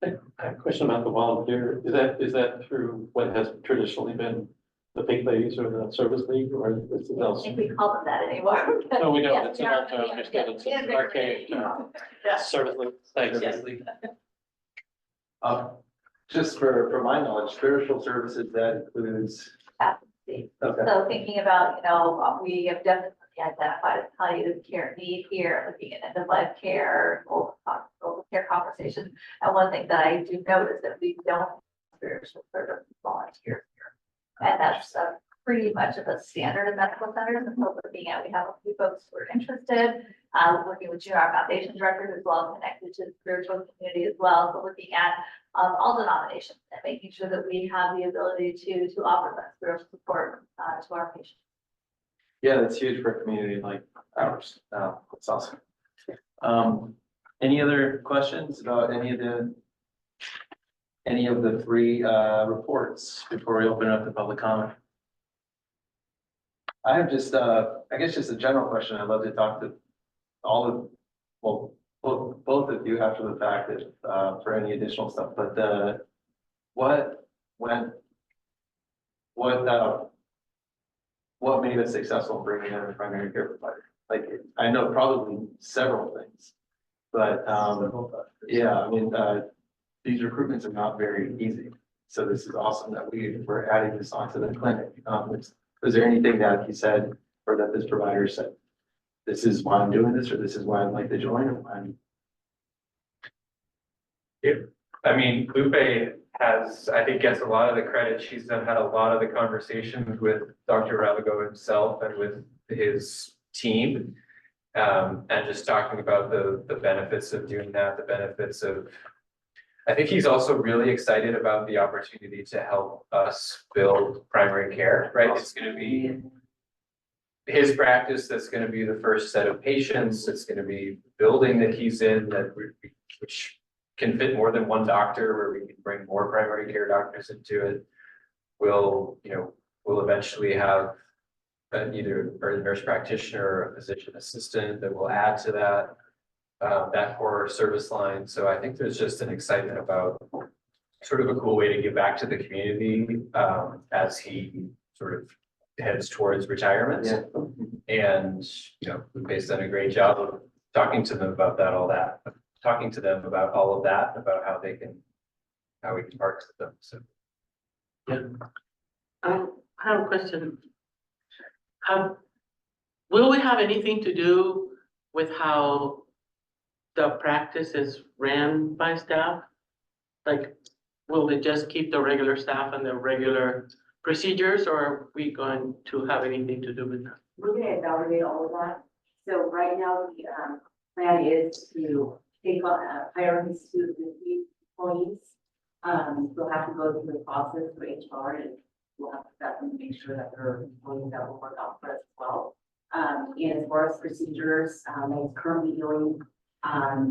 I have a question about the volunteer. Is that through what has traditionally been the Pink Ladies or the Service League, or is it I don't else? think we call them that anymore. No, we don't. Yes, It's we an are- old term. I understand it's yeah, an yeah, archaic term. Yeah. Service League. Thanks. Just for my knowledge, spiritual services, that includes. Okay. So thinking about, we have definitely identified a palliative care need here, looking at end of life care, old care conversations. And one thing that I do notice that we don't have spiritual service volunteers here. And that's pretty much of a standard in medical centers. And so looking at, we have a few folks who are interested, working with our foundation directors as well, connected to the spiritual community as well. So looking at all denominations and making sure that we have the ability to offer that spiritual support to our patients. Yeah, that's huge for a community like ours. That's awesome. Any other questions about any of the three reports before we open up the public comment? I have just, I guess just a general question. I'd love to talk to all of, well, both of you after the fact that, for any additional stuff, but, what made us successful in bringing in a primary care provider? Like, I know probably several things, but, yeah, I mean, these recruitments are not very easy. So this is awesome that we're adding this onto the clinic. Was there anything that he said, or that this provider said, this is why I'm doing this, or this is why I'd like to join, or why I'm. I mean, Lupe has, I think, gets a lot of the credit. She's had a lot of the conversations with Dr. Ravago himself and with his team. And just talking about the benefits of doing that, the benefits of, I think he's also really excited about the opportunity to help us build primary care, right? It's gonna be his practice that's gonna be the first set of patients. It's gonna be building that he's in which can fit more than one doctor, where we can bring more primary care doctors into it. We'll eventually have either a nurse practitioner or a physician assistant that will add to that core service line. So I think there's just an excitement about sort of a cool way to give back to the community as he sort of heads towards retirement. Yeah. And, Lupe's done a great job of talking to them about talking to them about all of that, about how we can partner with them. So. I have a question. Will we have anything to do with how the practice is ran by staff? Like, will they just keep the regular staff and the regular procedures, or are we going to have anything to do with that? We're gonna evaluate all of that. So right now, the plan is to take on hierarchies to the employees. We'll have to go through the process for HR, and we'll have to vet them to make sure that they're employees that will work out for us as well. And as far as procedures, that is currently doing,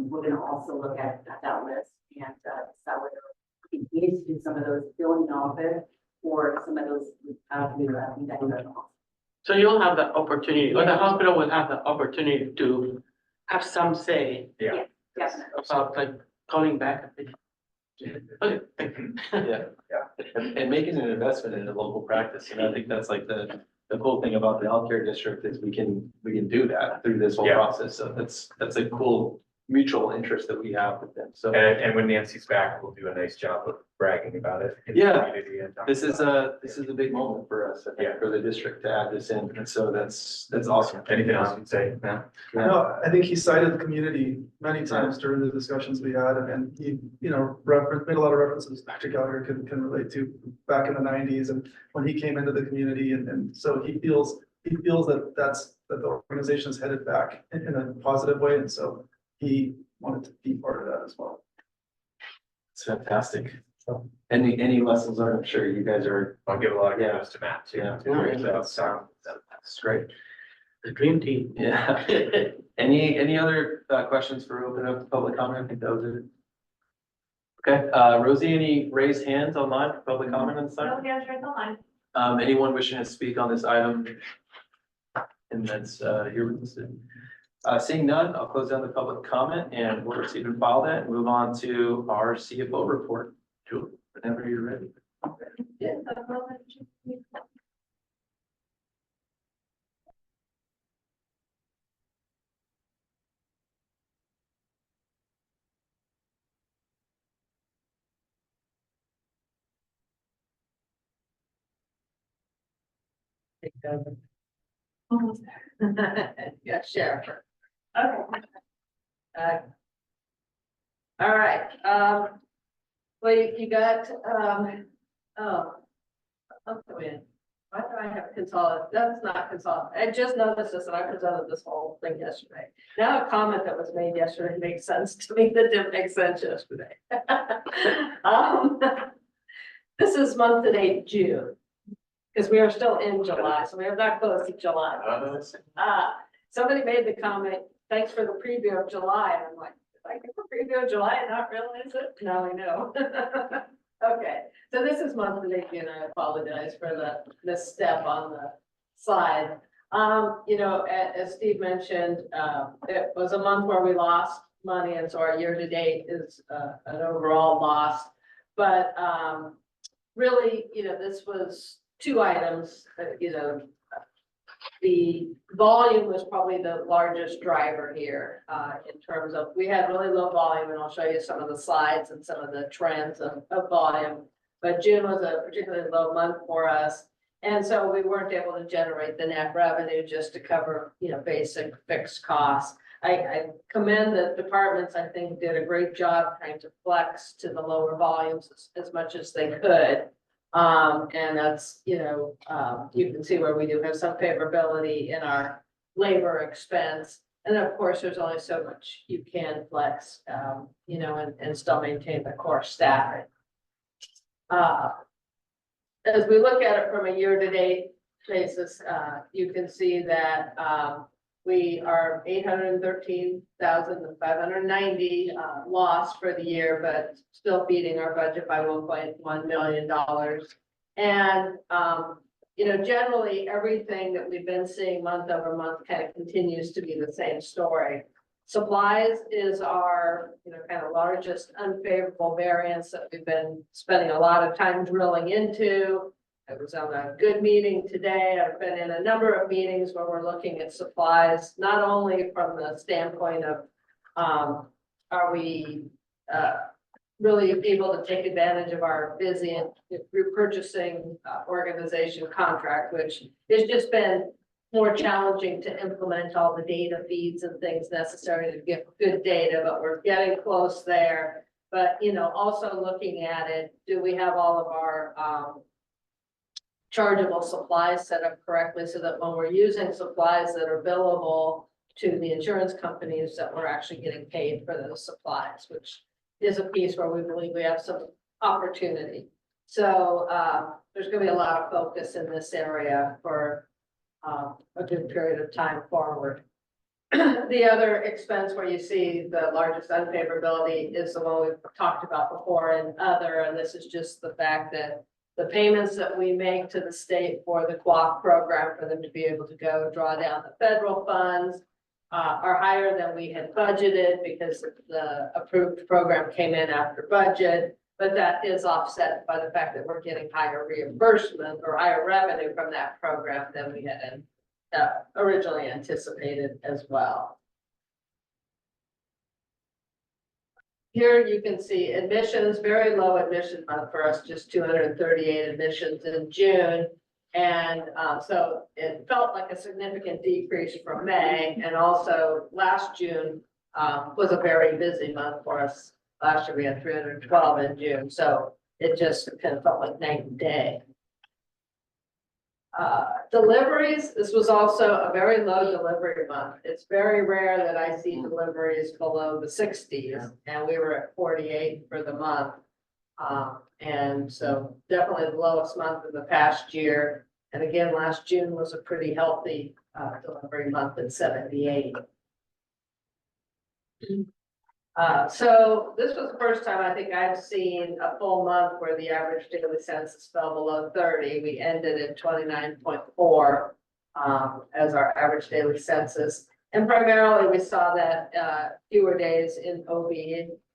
we're gonna also look at that list and decide whether we need to do some of those building office or some of those be done in the hospital. So you'll have the opportunity, or the hospital will have the opportunity to have some say Yeah. about like calling back. Okay, thank you. Yeah. And making an investment in the local practice, and I think that's like the cool thing about the healthcare district is we can do that through this whole Yeah. process. So that's a cool mutual interest that we have with them. So And when Nancy's back, we'll do a nice job of bragging about it. in the Yeah. community and talking this is a big moment for us, I think, Yeah. for the district to add this in. And so that's awesome. Anything else you'd say? No? No, I think he cited the community many times during the discussions we had, and he, you know, made a lot of references Dr. Gallagher can relate to back in the nineties and when he came into the community, and so he feels that the organization is headed back in a positive way, and so he wanted to be part of that as well. It's fantastic. So any lessons learned? I'm sure you guys are. I'll give a lot of kudos to Matt too. Yeah. Great job. So, That's great. The dream team. Yeah. Any other questions for open up to public comment? I think that was it. Okay, Rosie, any raised hands online for public comment on this item? yeah, sure, it's online. Anyone wishing to speak on this item? And that's here with us. Seeing none, I'll close down the public comment and we'll receive and file that and move on to our CFO report. Julie, whenever you're ready. Yeah, sheriff. Okay. All right, well, you got, oh. Okay, why do I have consolidate? That's not consolidate. I just noticed this and I presented this whole thing yesterday. Now a comment that was made yesterday makes sense to me that didn't make sense yesterday. This is month to date June. Because we are still in July, so we have not closed to July. Somebody made the comment, thanks for the preview of July, and I'm like, did I get the preview of July and not realize it? Now I know. Okay, so this is month to date, and I apologize for the step on the slide. You know, as Steve mentioned, it was a month where we lost money, and so our year to date is an overall loss. But really, you know, this was two items, you know, the volume was probably the largest driver here, in terms of, we had really low volume, and I'll show you some of the slides and some of the trends of volume. But June was a particularly low month for us. And so we weren't able to generate the net revenue just to cover, you know, basic fixed costs. I commend the departments, I think, did a great job trying to flex to the lower volumes as much as they could. And that's, you know, you can see where we do have some favorability in our labor expense. And of course, there's only so much you can flex, you know, and still maintain the core staffing. As we look at it from a year-to-date basis, you can see that, we are 813,590 loss for the year, but still beating our budget by $1.1 million. And you know, generally everything that we've been seeing month over month kind of continues to be the same story. Supplies is our, you know, kind of largest unfavorable variance that we've been spending a lot of time drilling into. I was on a good meeting today. I've been in a number of meetings where we're looking at supplies, not only from the standpoint of, are we really able to take advantage of our busy and repurchasing organization contract, which has just been more challenging to implement all the data feeds and things necessary to get good data, but we're getting close there. But, you know, also looking at it, do we have all of our chargeable supplies set up correctly so that when we're using supplies that are billable to the insurance companies, that we're actually getting paid for those supplies, which is a piece where we believe we have some opportunity. So there's going to be a lot of focus in this area for a good period of time forward. The other expense where you see the largest unfavorability is the one we've talked about before and other, and this is just the fact that the payments that we make to the state for the co-op program for them to be able to go draw down the federal funds. are higher than we had budgeted because the approved program came in after budget. But that is offset by the fact that we're getting higher reimbursement or higher revenue from that program than we had originally anticipated as well. Here you can see admissions, very low admission month for us, just 238 admissions in June. And so it felt like a significant decrease from May, and also last June was a very busy month for us. Last year we had 312 in June, so it just kind of felt like night and day. Deliveries, this was also a very low delivery month. It's very rare that I see deliveries below the 60s, and we were at 48 for the month. And so definitely the lowest month of the past year. And again, last June was a pretty healthy delivery month at 78. So this was the first time I think I've seen a full month where the average daily census fell below 30. We ended at 29.4 as our average daily census. And primarily we saw that fewer days in OB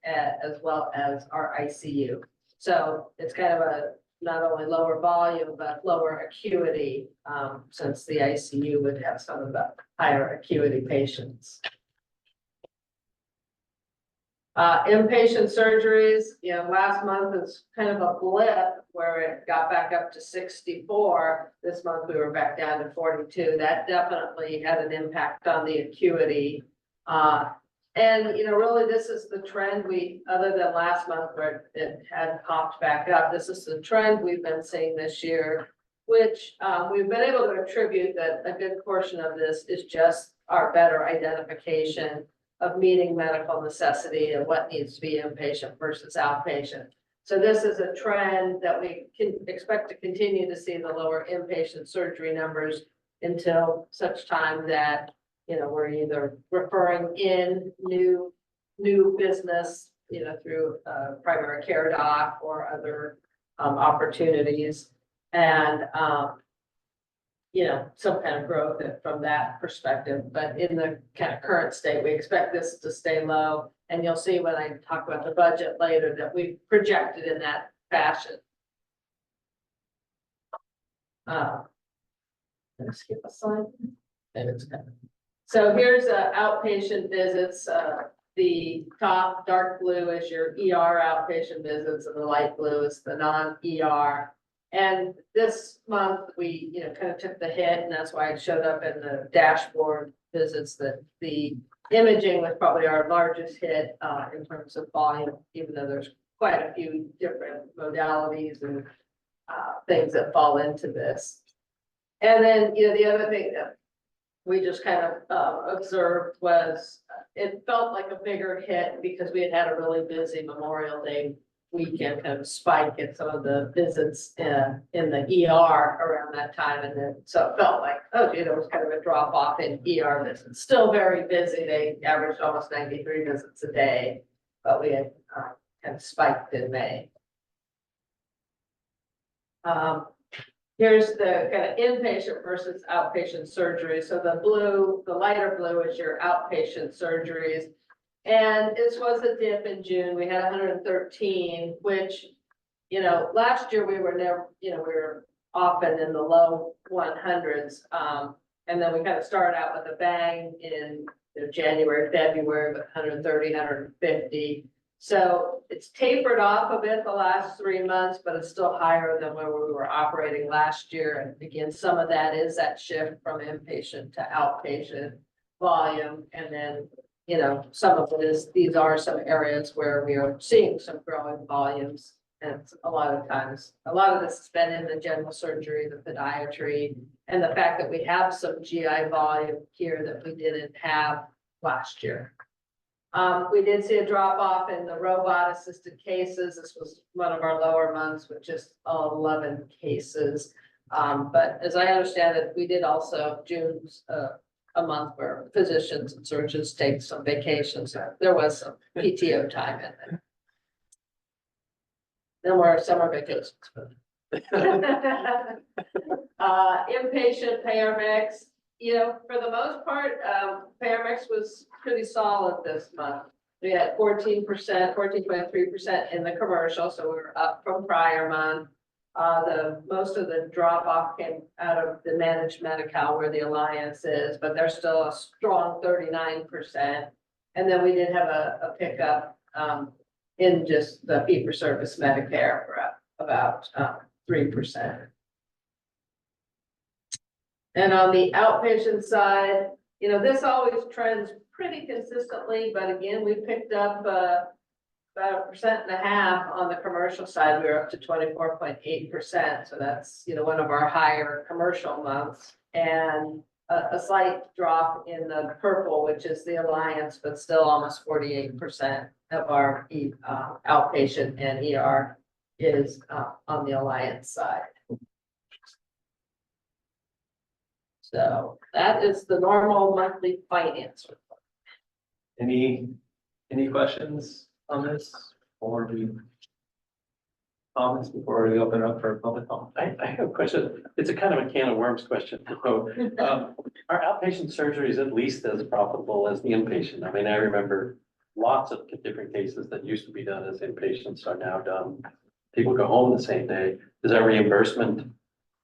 as well as our ICU. So it's kind of a not only lower volume, but lower acuity, since the ICU would have some of the higher acuity patients. Inpatient surgeries, last month is kind of a blip where it got back up to 64. This month we were back down to 42. That definitely had an impact on the acuity. And really this is the trend other than last month where it had popped back up, this is the trend we've been seeing this year, which we've been able to attribute that a good portion of this is just our better identification of meeting medical necessity and what needs to be inpatient versus outpatient. So this is a trend that we can expect to continue to see the lower inpatient surgery numbers until such time that, we're either referring in new business, through primary care doc or other opportunities, and some kind of growth from that perspective. But in the kind of current state, we expect this to stay low. And you'll see when I talk about the budget later that we've projected in that fashion. Let's skip a slide. And it's kind of. So here's outpatient visits. The top dark blue is your ER outpatient visits, and the light blue is the non-ER. And this month we, kind of took the hit, and that's why it showed up in the dashboard visits that the imaging was probably our largest hit in terms of volume, even though there's quite a few different modalities and things that fall into this. And then, the other thing that we just kind of observed was it felt like a bigger hit because we had a really busy Memorial Day weekend kind of spike in some of the visits in the ER around that time. And then, so it felt like, there was kind of a drop off in ER visits. Still very busy. They averaged almost 93 visits a day, but we had kind of spiked in May. Here's the kind of inpatient versus outpatient surgery. So the lighter blue is your outpatient surgeries. And this was a dip in June. We had 113, which, last year we were never, we were often in the low 100s. And then we kind of started out with a bang in January, February with 130, 150. So it's tapered off a bit the last 3 months, but it's still higher than where we were operating last year. And again, some of that is that shift from inpatient to outpatient volume. And then, some of it is, these are some areas where we are seeing some growing volumes. And a lot of times, a lot of this has been in the general surgery, the podiatry, and the fact that we have some GI volume here that we didn't have last year. We did see a drop off in the robot assisted cases. This was one of our lower months with just 11 cases. But as I understand it, we did also June's a month where physicians and surgeons take some vacations. So there was some PTO time in there. Then we're summer vacations. Inpatient payer mix. you know, for the most part, paramedics was pretty solid this month. We had 14.3% in the commercial, so we were up from prior month. Most of the drop off came out of the managed Medi-Cal where the Alliance is, but they're still a strong 39%. And then we did have a pickup, in just the fee-for-service Medicare for about 3%. And on the outpatient side, you know, this always trends pretty consistently, but again, we picked up about 1.5% on the commercial side. We were up to 24.8%. So that's, you know, one of our higher commercial months. And a slight drop in the purple, which is the Alliance, but still almost 48% of our outpatient and ER is on the Alliance side. So that is the normal monthly finance report. Any questions on this? Or do you comments before we open up for public comment? I have a question. It's a kind of a can of worms question. So, are outpatient surgeries at least as profitable as the inpatient? I mean, I remember lots of different cases that used to be done as inpatients are now done. People go home the same day. Is that reimbursement?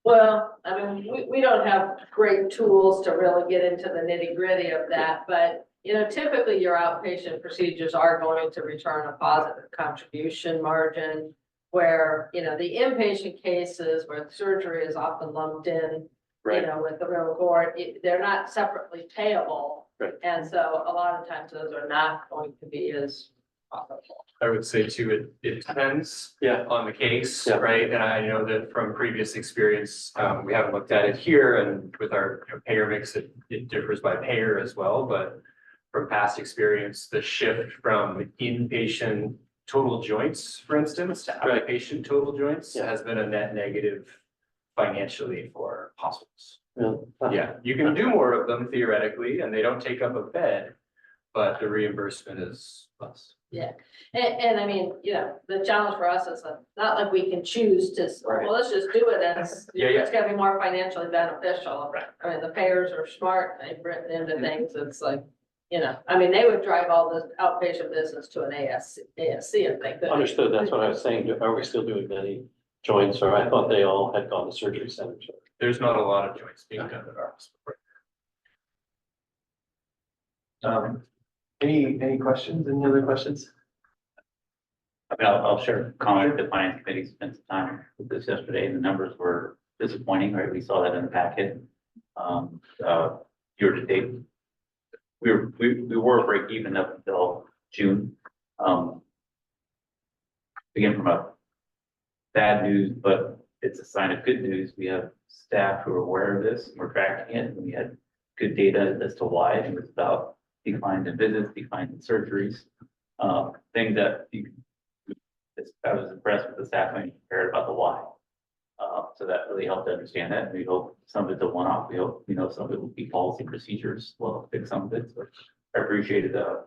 Well, I mean, we don't have great tools to really get into the nitty gritty of that, but you know, typically your outpatient procedures are going to return a positive contribution margin. Where, you know, the inpatient cases where the surgery is often lumped in, you know, with the real board, they're not separately payable. Right. And so a lot of times those are not going to be as profitable. I would say too, it depends. Yeah. On the case, Yeah. right? And I know that from previous experience, we haven't looked at it here and with our payer mix, it differs by payer as well, but from past experience, the shift from inpatient total joints, for instance, to outpatient total joints has been a net negative financially for hospitals. Yeah, you can do more of them theoretically, and they don't take up a bed, but the reimbursement is less. Yeah, and I mean, you know, the challenge for us is not like we can choose to, Right. well, let's just do it and Yeah. it's gonna be more financially beneficial. Right. I mean, the payers are smart, they've written into things, it's like, you know, I mean, they would drive all the outpatient business to an ASC if they could. Understood. That's what I was saying. Are we still doing many joints, or I thought they all had gone to surgery centers? There's not a lot of joints being done at our hospital. Any questions? Any other questions? I mean, I'll share a comment. The finance committee spent some time with this yesterday, and the numbers were disappointing, right? We saw that in the packet. Year to date, we were break even up until June. Again, from a bad news, but it's a sign of good news. We have staff who are aware of this, and we're tracking it, and we had good data as to why. It was about declines in visits, declines in surgeries, things that I was impressed with the staff when you cared about the why. So that really helped to understand that. And we hope some of it's a one-off. We hope, you know, some of it will be policy procedures. Well, fix some of it. So I appreciated how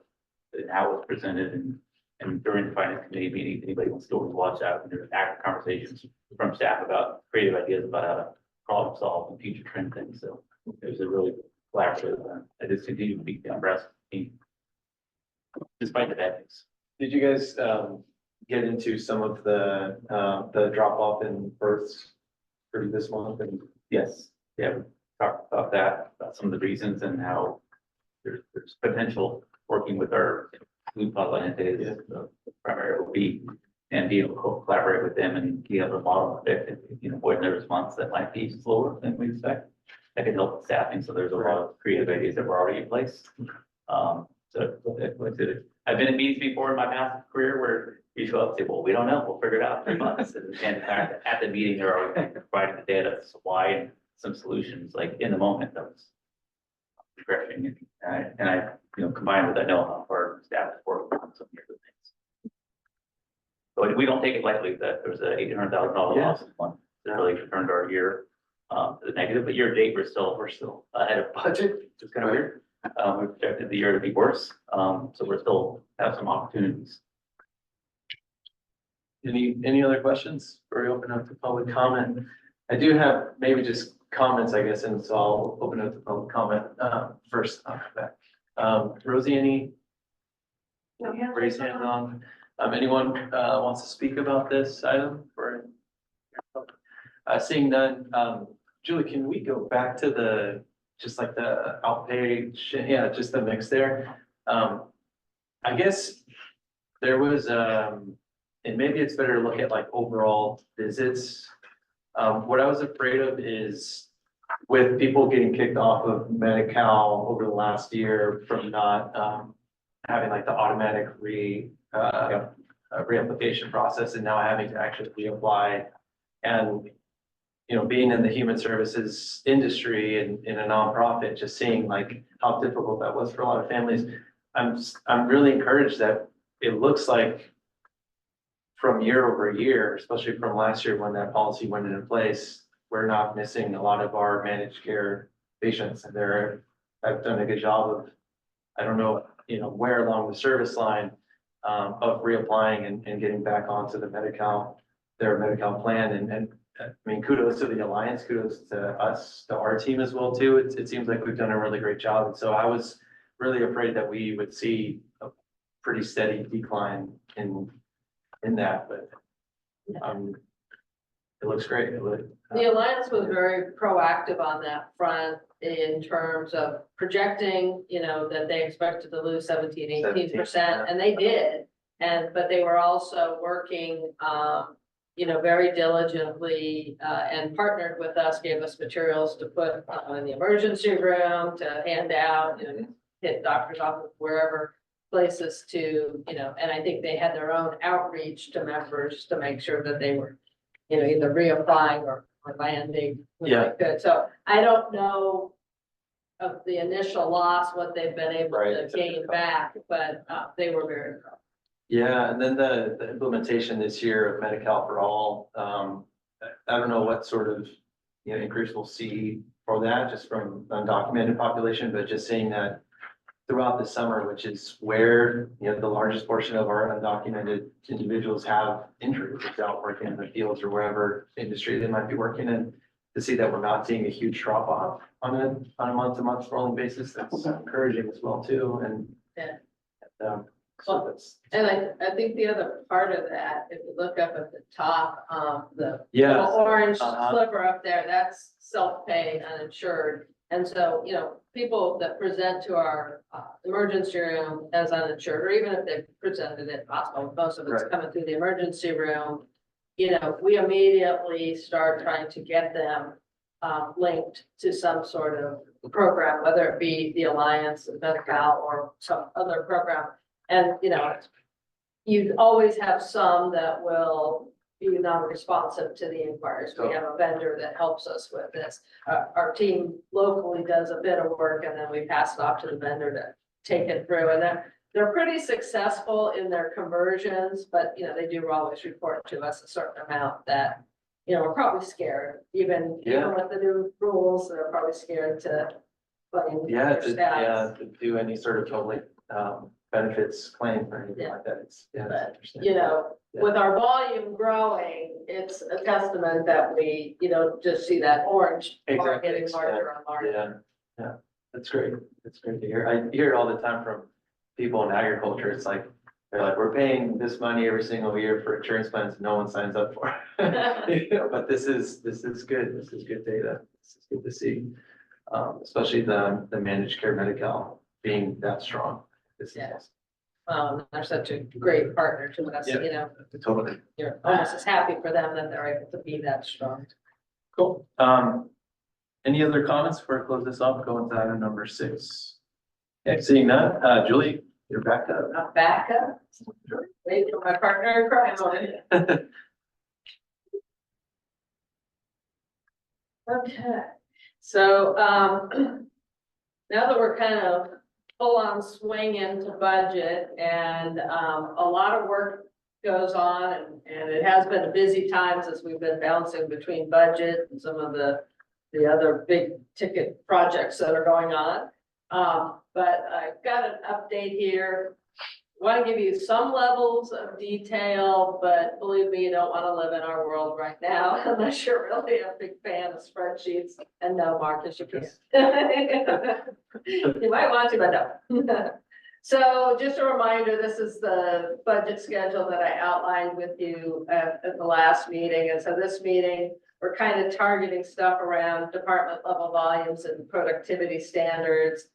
it was presented and during the finance committee meeting, anybody wants to watch out. And there's active conversations from staff about creative ideas about how to problem solve and future trend things. So it was a really collaborative. I just continue to be impressed despite the bad news. Did you guys get into some of the drop off in births for this month? And Yes, yeah, we talked about that, about some of the reasons and how there's potential working with our food entities, the primary OB, and be able to collaborate with them and be able to model it, you know, avoid the response that might be slower than we expect. That can help with staffing, so there's a lot of creative ideas that were already in place. So I've been in meetings before in my past career where you show up and say, well, we don't know, we'll figure it out in 3 months. And at the meeting, they're already providing the data, supply, and some solutions, like in the moment, that was refreshing. And I, you know, combined with that know-how for our staff to work on some of the other things. But we don't take it lightly that there's a $800,000 loss in one, that really turned our year to the negative, but year to date, we're still ahead of budget, which is kind of weird. We projected the year to be worse, so we're still have some opportunities. any other questions before we open up to public comment? I do have maybe just comments, I guess, and so I'll open up the public comment, first. I'll come back. Rosie, any raise hand on? Anyone, wants to speak about this item for? Seeing none, Julie, can we go back to the, just like the outpatient, yeah, just the mix there? I guess there was, and maybe it's better to look at like overall visits. What I was afraid of is with people getting kicked off of Medi-Cal over the last year from not, having like the automatic reapplication process and now having to actually reapply. And, you know, being in the human services industry and in a nonprofit, just seeing like how difficult that was for a lot of families. I'm really encouraged that it looks like from year over year, especially from last year when that policy went into place, we're not missing a lot of our managed care patients, and I've done a good job of, I don't know, you know, where along the service line, of reapplying and getting back onto the their Medi-Cal plan. And I mean, kudos to the Alliance, kudos to us, to our team as well too. It seems like we've done a really great job. And so I was really afraid that we would see a pretty steady decline in that, but, it looks great. The Alliance was very proactive on that front in terms of projecting, you know, that they expected to lose 17–18%, and they did. But they were also working, you know, very diligently, and partnered with us, gave us materials to put in the emergency room, to hand out, you know, hit doctor's office, wherever places to, you know, and I think they had their own outreach to members to make sure that they were, you know, either reapplying or landing when they could. So I don't know of the initial loss, what they've been able to gain back, but they were very proud. Yeah, and then the implementation this year of Medi-Cal for All, I don't know what sort of, you know, increase we'll see for that, just from undocumented population, but just seeing that throughout the summer, which is where, you know, the largest portion of our undocumented individuals have injuries, out working in the fields or wherever industry they might be working in, to see that we're not seeing a huge drop off on a month-to-month rolling basis, that's encouraging as well too. And so that's. And I think the other part of that, if you look up at the top, the Yeah. little orange sliver up there, that's self-pay, uninsured. And so, you know, people that present to our emergency room as uninsured, or even if they presented at hospital, most of it's coming through the emergency room. You know, we immediately start trying to get them linked to some sort of program, whether it be the Alliance, Medi-Cal, or some other program. And, you know, you always have some that will be non-responsive to the inquiries. We have a vendor that helps us with this. Our team locally does a bit of work, and then we pass it off to the vendor to take it through. And they're pretty successful in their conversions, but, you know, they do always report to us a certain amount that, you know, we're probably scared, even with the new rules, they're probably scared to claim their status. To do any sort of totally, benefits claim or anything like that. It's, you know, with our volume growing, it's a testament that we, you know, just see that orange bar getting larger and larger. Yeah, that's great. That's great to hear. I hear it all the time from people in agriculture. It's like, they're like, we're paying this money every single year for insurance plans no one signs up for. You know, but this is good. This is good data. This is good to see. Especially the managed care Medi-Cal being that strong. This is awesome. They're such a great partner to us, you know, Totally. you're almost as happy for them that they're able to be that strong. Cool. Any other comments before I close this off? Go into item number 6. Yeah, seeing that, Julie, you're back up. I'm back up. Wait for my partner in crime. Okay, so, now that we're kind of full on swing into budget, and a lot of work goes on, and it has been a busy times as we've been bouncing between budget and some of the other big ticket projects that are going on. But I've got an update here want to give you some levels of detail, but believe me, you don't want to live in our world right now unless you're really a big fan of spreadsheets. And no, Marcus, you can't. You might want to, but no. So just a reminder, this is the budget schedule that I outlined with you at the last meeting. And so this meeting, we're kind of targeting stuff around department level volumes and productivity standards.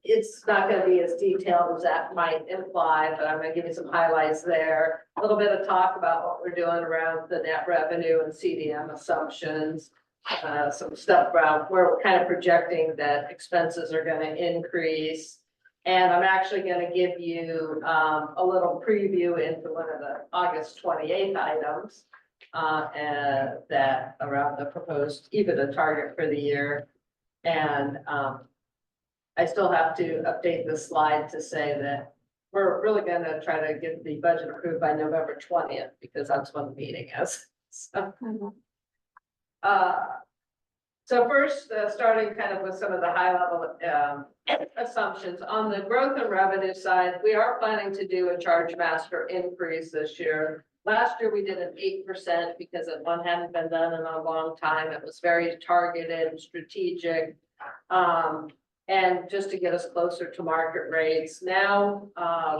It's not going to be as detailed as that might imply, but I'm going to give you some highlights there. A little bit of talk about what we're doing around the net revenue and CDM assumptions. Some stuff around where we're kind of projecting that expenses are going to increase. And I'm actually going to give you a little preview into one of the August 28th items and that around the proposed EBITDA target for the year. And I still have to update the slide to say that we're really going to try to get the budget approved by November 20th because that's when the meeting is. So first, starting kind of with some of the high level assumptions on the growth and revenue side, we are planning to do a charge master increase this year. Last year, we did an 8% because one hadn't been done in a long time. It was very targeted and strategic. And just to get us closer to market rates. Now,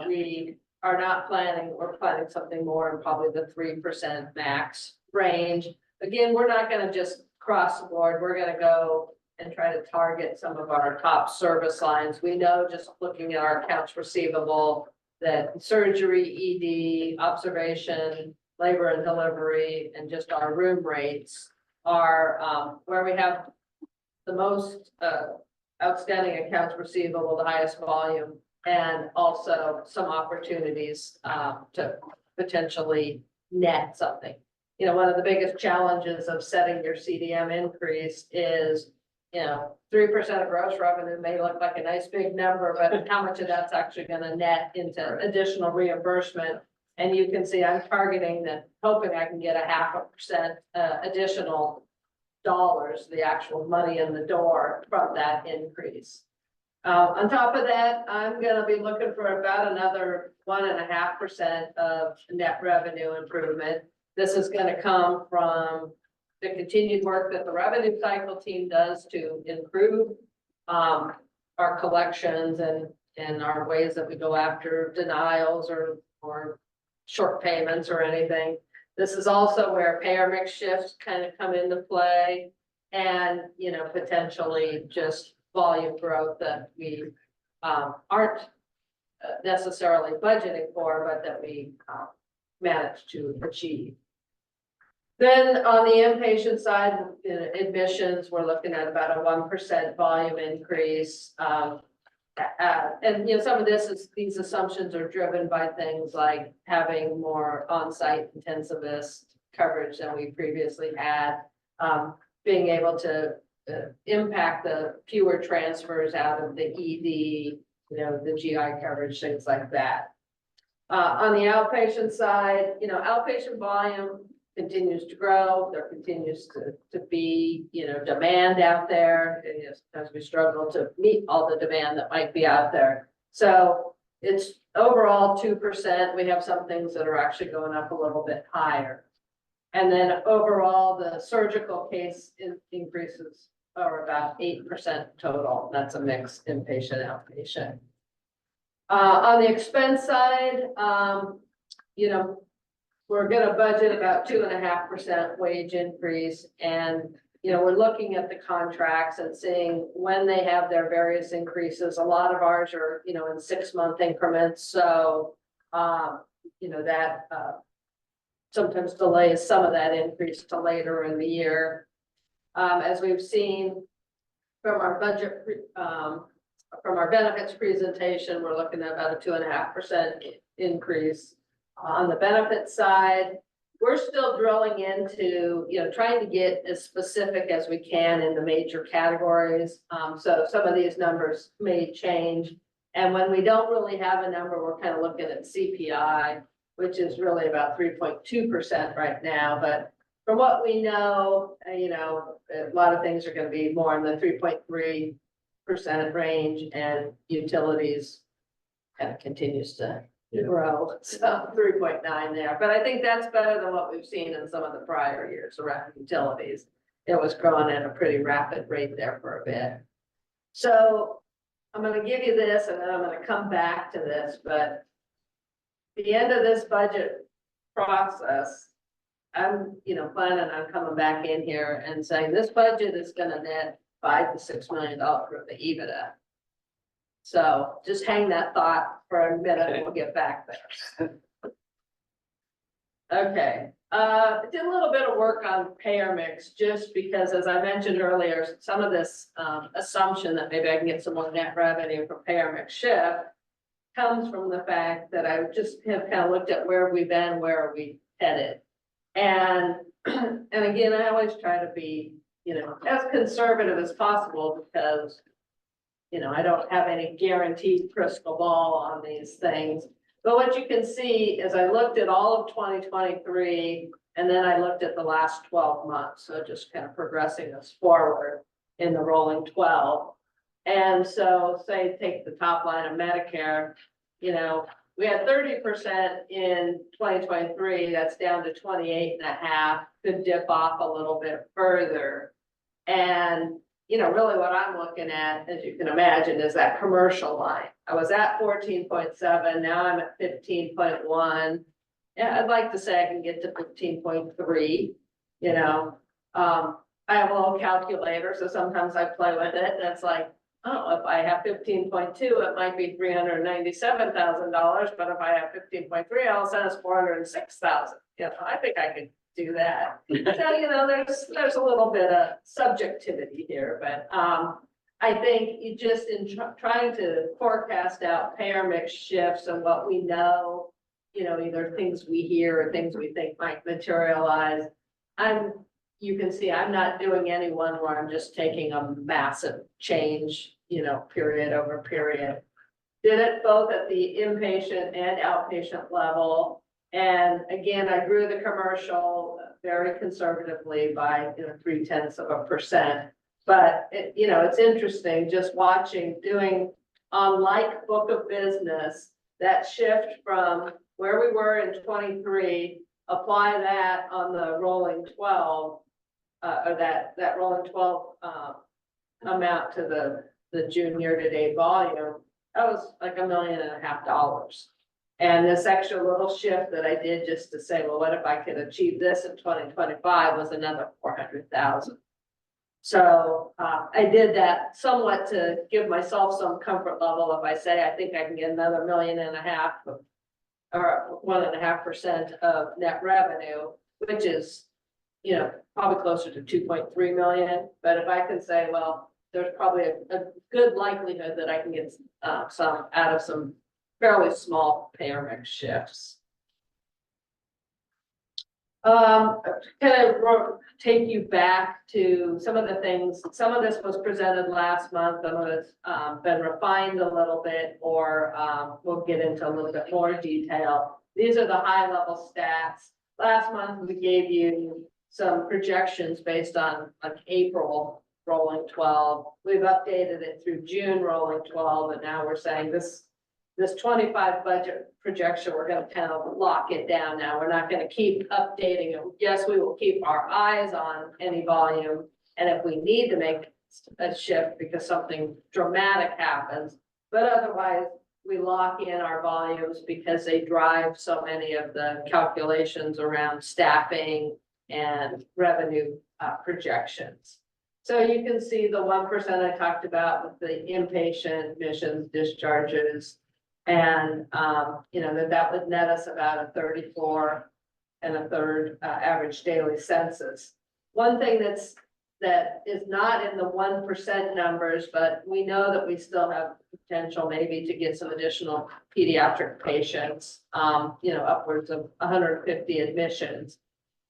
we are not planning, we're planning something more in probably the 3% max range. Again, we're not going to just cross the board. We're going to go and try to target some of our top service lines. We know just looking at our accounts receivable that surgery, ED, observation, labor and delivery, and just our room rates are where we have the most outstanding accounts receivable, the highest volume, and also some opportunities to potentially net something. You know, one of the biggest challenges of setting your CDM increase is, 3% of gross revenue may look like a nice big number, but how much of that's actually going to net into additional reimbursement? And you can see I'm targeting that, hoping I can get a 0.5% additional dollars, the actual money in the door from that increase. On top of that, I'm going to be looking for about another 1.5% of net revenue improvement. This is going to come from the continued work that the revenue cycle team does to improve our collections and our ways that we go after denials or short payments or anything. This is also where payer mix shifts kind of come into play and, potentially just volume growth that we aren't necessarily budgeting for, but that we manage to achieve. Then on the inpatient side, admissions, we're looking at about a 1% volume increase. And some of these assumptions are driven by things like having more on-site intensivist coverage than we previously had, being able to impact the fewer transfers out of the ED, the GI coverage, things like that. On the outpatient side, outpatient volume continues to grow. There continues to be, demand out there as we struggle to meet all the demand that might be out there. So it's overall 2%. We have some things that are actually going up a little bit higher. And then overall, the surgical case increases are about 8% total. That's a mix inpatient, outpatient. On the expense side, we're going to budget about 2.5% wage increase. And, we're looking at the contracts and seeing when they have their various increases. A lot of ours are, in 6-month increments. So, that sometimes delays some of that increase to later in the year. As we've seen from our budget, from our benefits presentation, we're looking at about a 2.5% increase. On the benefits side, we're still drilling into, trying to get as specific as we can in the major categories. So some of these numbers may change. And when we don't really have a number, we're kind of looking at CPI, which is really about 3.2% right now. But from what we know, a lot of things are going to be more in the 3.3% range, and utilities kind of continues to Yeah. grow, so 3.9 there, but I think that's better than what we've seen in some of the prior years around utilities. It was growing at a pretty rapid rate there for a bit. So I'm gonna give you this and then I'm gonna come back to this, but the end of this budget process, I'm, planning on coming back in here and saying this budget is gonna net $5 to $6 million for the EBITDA. So just hang that thought for a minute and we'll get back there. Okay, did a little bit of work on payer mix, just because, as I mentioned earlier, some of this assumption that maybe I can get some more net revenue from payer mix shift comes from the fact that I just have kind of looked at where we've been, where are we headed. And, and again, I always try to be, as conservative as possible because, I don't have any guaranteed crystal ball on these things. But what you can see is I looked at all of 2023 and then I looked at the last 12 months. So just kind of progressing us forward in the rolling 12. And so say take the top line of Medicare, we had 30% in 2023, that's down to 28.5, could dip off a little bit further. And really what I'm looking at, as you can imagine, is that commercial line. I was at 14.7, now I'm at 15.1. Yeah, I'd like to say I can get to 15.3, I have a little calculator, so sometimes I play with it, and it's like, oh, if I have 15.2, it might be $397,000, but if I have 15.3, all of a sudden it's 406,000. I think I could do that. So, there's a little bit of subjectivity here, but I think you just in trying to forecast out payer mix shifts and what we know, either things we hear or things we think might materialize. You can see I'm not doing any one where I'm just taking a massive change, period over period. Did it both at the inpatient and outpatient level. And again, I grew the commercial very conservatively by 0.3%. But it's interesting just doing on like book of business, that shift from where we were in 23, apply that on the rolling 12, or that rolling 12 amount to the June year-to-date volume. That was like $1.5 million. And this extra little shift that I did just to say, well, what if I could achieve this in 2025 was another 400,000. So I did that somewhat to give myself some comfort level. If I say, I think I can get another $1.5 million or 1.5% of net revenue, which is, probably closer to 2.3 million. But if I can say, well, there's probably a good likelihood that I can get some out of some fairly small payer mix shifts. Kind of take you back to some of the things, some of this was presented last month, some of it's been refined a little bit, or we'll get into a little bit more detail. These are the high level stats. Last month, we gave you some projections based on like April rolling 12. We've updated it through June rolling 12, and now we're saying this 25 budget projection, we're going to kind of lock it down now. We're not going to keep updating it. Yes, we will keep our eyes on any volume. And if we need to make a shift because something dramatic happens, but otherwise we lock in our volumes because they drive so many of the calculations around staffing and revenue projections. So you can see the 1% I talked about with the inpatient admissions, discharges, and that would net us about a 34 1/3 average daily census. One thing that is not in the 1% numbers, but we know that we still have potential maybe to get some additional pediatric patients, upwards of 150 admissions.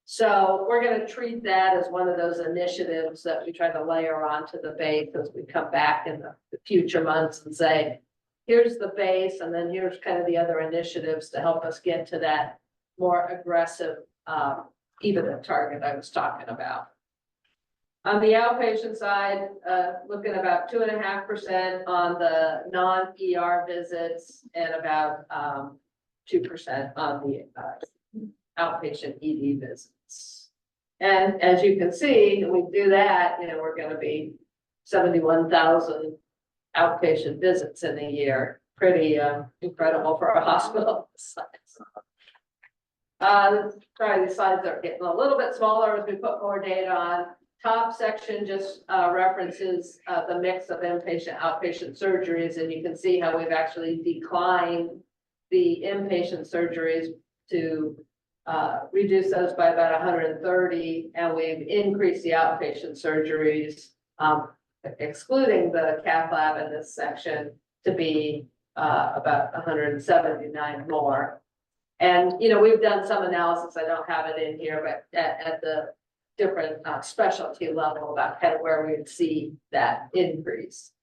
So we're going to treat that as one of those initiatives that we try to layer onto the base as we come back in the future months and say, here's the base, and then here's kind of the other initiatives to help us get to that more aggressive EBITDA target I was talking about. On the outpatient side, looking about 2.5% on the non-ER visits and about 2% on the outpatient ED visits. And as you can see, when we do that, we're gonna be 71,000 outpatient visits in a year. Pretty incredible for a hospital size. Sorry, the slides are getting a little bit smaller as we put more data on. Top section just references the mix of inpatient, outpatient surgeries, and you can see how we've actually declined the inpatient surgeries to reduce those by about 130, and we've increased the outpatient surgeries, excluding the cath lab in this section, to be about 179 more. And, we've done some analysis, I don't have it in here, but at the different specialty level about kind of where we would see that increase.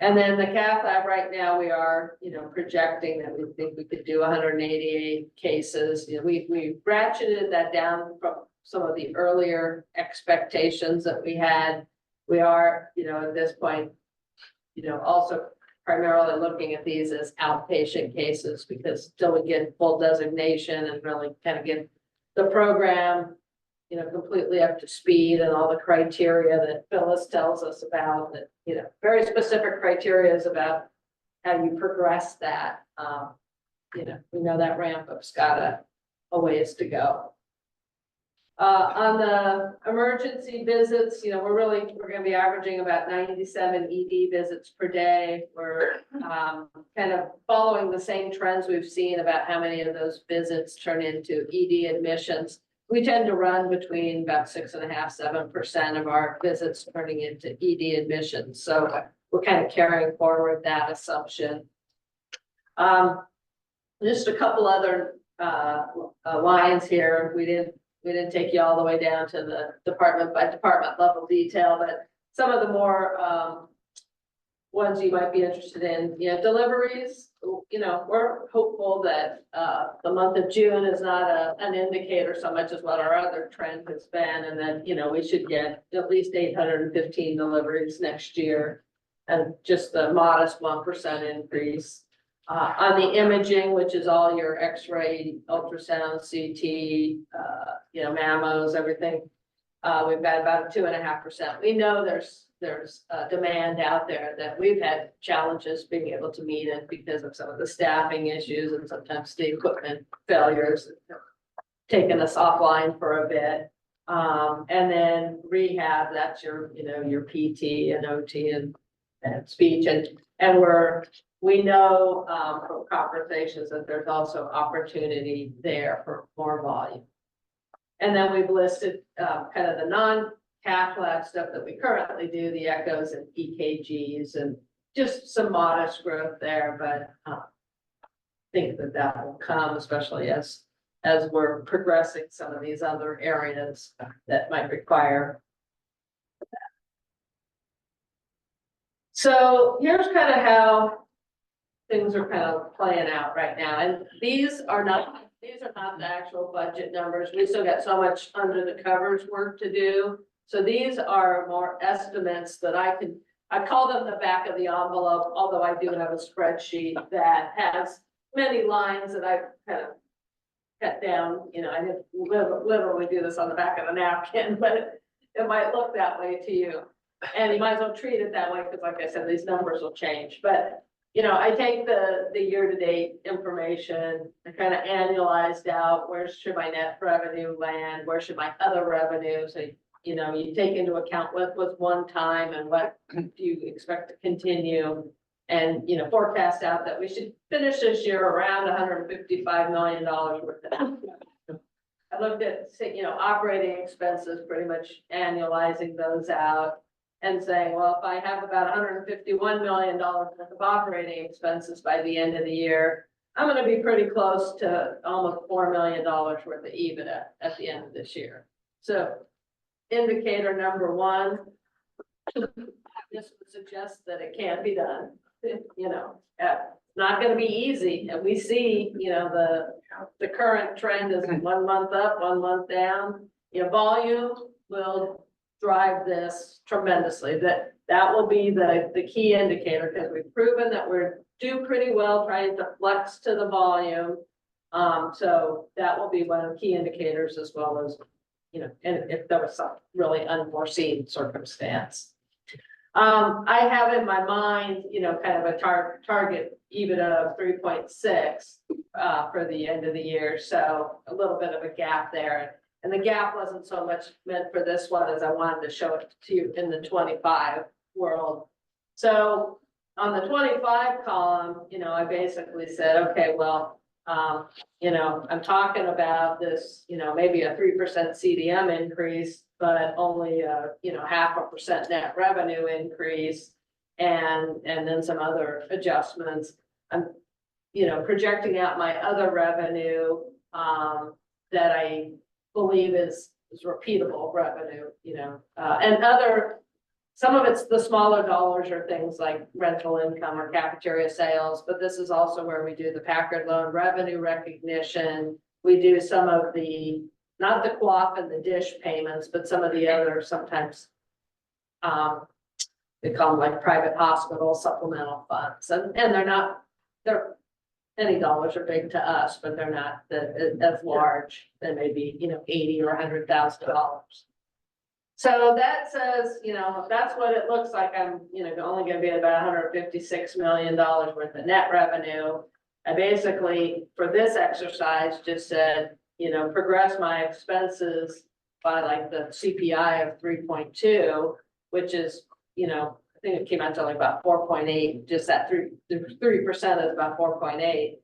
And then the cath lab right now, we are, projecting that we think we could do 188 cases. We ratcheted that down from some of the earlier expectations that we had. We are, at this point, also primarily looking at these as outpatient cases because till we get full designation and really kind of get the program, completely up to speed and all the criteria that Phyllis tells us about, that, very specific criteria is about how you progress that. We know that ramp up's got a ways to go. On the emergency visits, we're gonna be averaging about 97 ED visits per day. We're kind of following the same trends we've seen about how many of those visits turn into ED admissions. We tend to run between about 6.5%, 7% of our visits turning into ED admissions. So we're kind of carrying forward that assumption. Just a couple other lines here. We didn't take you all the way down to the department by department level detail, but some of the more ones you might be interested in, deliveries, we're hopeful that the month of June is not an indicator so much as what our other trend has been, and then, we should get at least 815 deliveries next year, and just the modest 1% increase. On the imaging, which is all your X-ray, ultrasound, CT, mammos, everything, we've got about 2.5%. We know there's demand out there that we've had challenges being able to meet it because of some of the staffing issues and sometimes the equipment failures taking us offline for a bit. And then rehab, that's your PT and OT and speech, and we know from conversations that there's also opportunity there for more volume. And then we've listed kind of the non-cath lab stuff that we currently do, the echoes and EKGs, and just some modest growth there, but I think that will come, especially as we're progressing some of these other areas that might require that. So here's kind of how things are kind of playing out right now, and these are not the actual budget numbers. We still got so much under the covers work to do. So these are more estimates that I call them the back of the envelope, although I do have a spreadsheet that has many lines that I've kind of cut down. I didn't literally do this on the back of a napkin, but it might look that way to you. And you might as well treat it that way because, like I said, these numbers will change. But I take the year-to-date information and kind of annualized out, where should my net revenue land? Where should my other revenue? So, you take into account what was one time and what do you expect to continue, and, forecast out that we should finish this year around $155 million worth of. I looked at, operating expenses, pretty much annualizing those out and saying, well, if I have about $151 million worth of operating expenses by the end of the year, I'm going to be pretty close to almost $4 million worth of EBITDA at the end of this year. So indicator number one, this would suggest that it can be done. Not going to be easy, and we see, the current trend is 1 month up, 1 month down. Volume will drive this tremendously. That will be the key indicator, because we've proven that we're do pretty well trying to flex to the volume. So that will be one of the key indicators as well as, and if there was some really unforeseen circumstance. I have in my mind, kind of a target EBITDA of 3.6 for the end of the year, so a little bit of a gap there. And the gap wasn't so much meant for this one as I wanted to show it to you in the 25 world. So on the 25 column, I basically said, okay, well, I'm talking about this, maybe a 3% CDM increase, but only a, 0.5% net revenue increase. And then some other adjustments. I'm, projecting out my other revenue, that I believe is repeatable revenue, and some of it's the smaller dollars or things like rental income or cafeteria sales, but this is also where we do the Packard loan revenue recognition. We do some of the, not the co-op and the dish payments, but some of the other sometimes, they call them like private hospital supplemental funds, and they're penny dollars are big to us, but they're not as large. They may be, $80,000 or $100,000. So that says, that's what it looks like. I'm, only gonna be at about $156 million worth of net revenue. I basically, for this exercise, just said, progress my expenses by like the CPI of 3.2, which is, I think it came out to like about 4.8, just that 3% is about 4.8.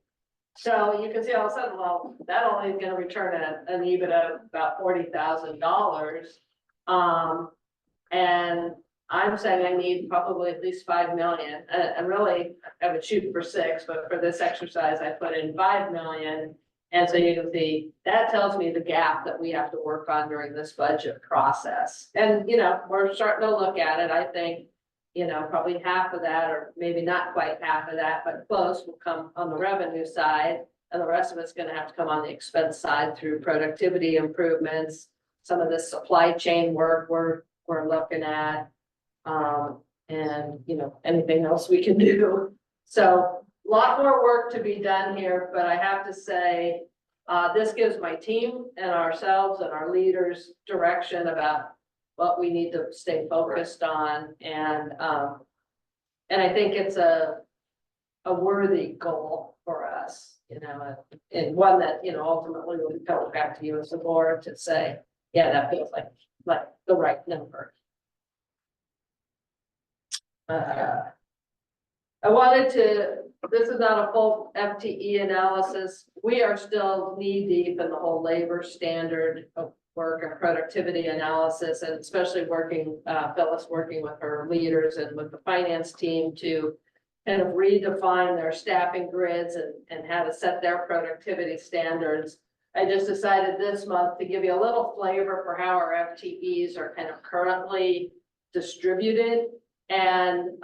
So you can see all of a sudden, well, that only is gonna return an EBITDA of about $40,000. And I'm saying I need probably at least 5 million. And really, I would shoot for 6, but for this exercise, I put in 5 million. And so you can see, that tells me the gap that we have to work on during this budget process. And, we're starting to look at it. I think, probably half of that, or maybe not quite half of that, but close, will come on the revenue side. And the rest of it's gonna have to come on the expense side through productivity improvements, some of the supply chain work we're looking at, and, anything else we can do. So a lot more work to be done here, but I have to say, this gives my team and ourselves and our leaders direction about what we need to stay focused on. And I think it's a worthy goal for us, and one that, ultimately will come back to you as a board to say, yeah, that feels like the right number. I wanted to, this is not a full FTE analysis. We are still knee deep in the whole labor standard of work and productivity analysis, and especially Phyllis working with her leaders and with the finance team to kind of redefine their staffing grids and how to set their productivity standards. I just decided this month to give you a little flavor for how our FTEs are kind of currently distributed. And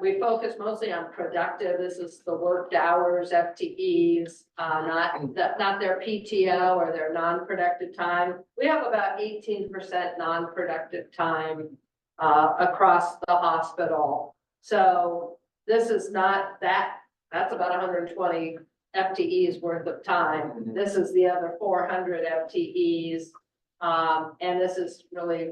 we focus mostly on productive. This is the worked hours FTEs, not their PTO or their non-productive time. We have about 18% non-productive time across the hospital. So this is not that's about 120 FTEs worth of time. This is the other 400 FTEs. And this is really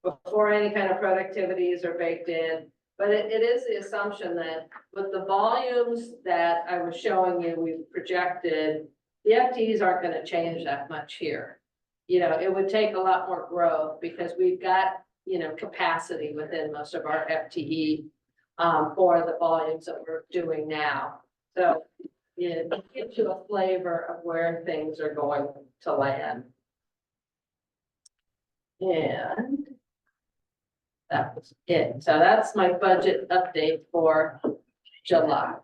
before any kind of productivities are baked in. But it is the assumption that with the volumes that I was showing you, we've projected, the FTEs aren't going to change that much here. It would take a lot more growth because we've got, capacity within most of our FTE for the volumes that we're doing now. So it gives you a flavor of where things are going to land. And that was it. So that's my budget update for July.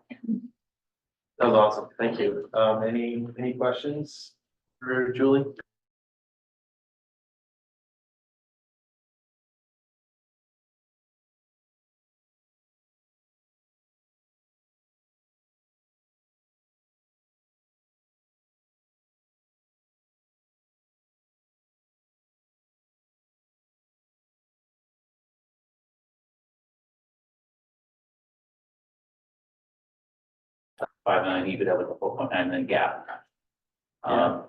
That was awesome. Thank you. Any questions for Julie? 5 million EBITDA with a 4.9 million gap. Yeah.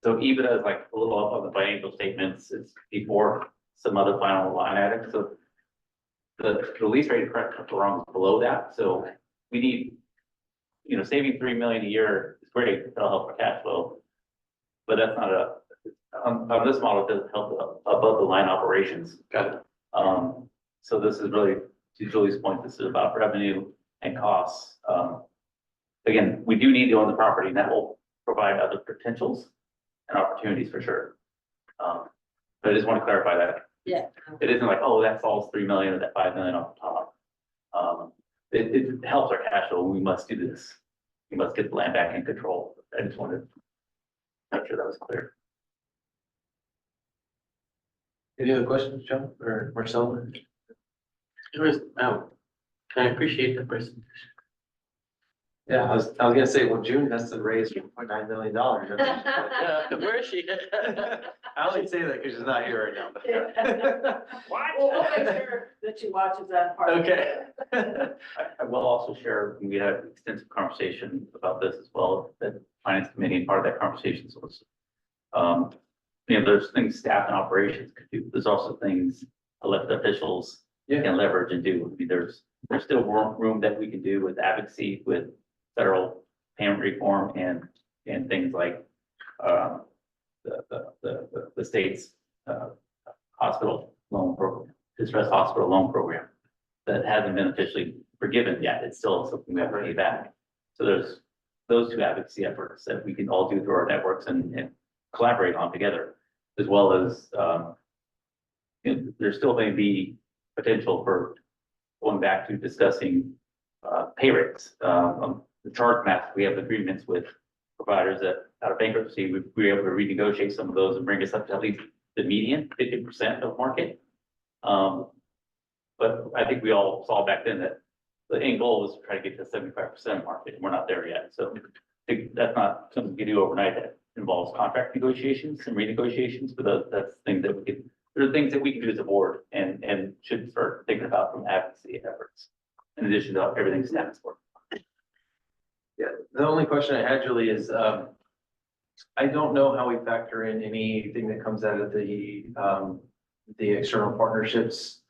So EBITDA is like a little up on the financial statements, it's before some other final line items, so the lease rate, correct, if I'm wrong, is below that, so we need, saving 3 million a year is great, that'll help our cash flow. But that's not on this model, it doesn't help above the line operations. Got it. So this is really, to Julie's point, this is about revenue and costs. Again, we do need to own the property, and that will provide other potentials and opportunities for sure. But I just want to clarify that. Yeah. It isn't like, oh, that falls 3 million or that 5 million off the top. It helps our cash flow. We must do this. We must get the land back in control. I just wanted to make sure that was clear. Any other questions, John or Marcel? It was, I appreciate the presentation. Yeah, I was gonna say, well, June has to raise $1.9 million. Where is she? I only say that because she's not here right now. Well, we'll make sure that she watches that part. Okay. I will also share, we had an extensive conversation about this as well, that finance committee, and part of that conversation was, there's things staff and operations could do. There's also things elected officials can leverage and do. I mean, there's still room that we can do with advocacy, with federal payment reform and things like, the state's, hospital loan program, distressed hospital loan program that hasn't been officially forgiven yet. It's still something we have to pay back. So there's those two advocacy efforts that we can all do through our networks and collaborate on together, as well as, there's still going to be potential for going back to discussing, pay rates. The charge maps, we have agreements with providers that out of bankruptcy, we were able to renegotiate some of those and bring us up to at least the median, 50% of market. But I think we all saw back then that the end goal was to try to get to 75% market, and we're not there yet. So I think that's not something we can do overnight. That involves contract negotiations and renegotiations, but that's things that we can, there are things that we can do as a board and should start thinking about from advocacy efforts, in addition to everything staff is working. Yeah, the only question I had, Julie, is, I don't know how we factor in anything that comes out of the external partnerships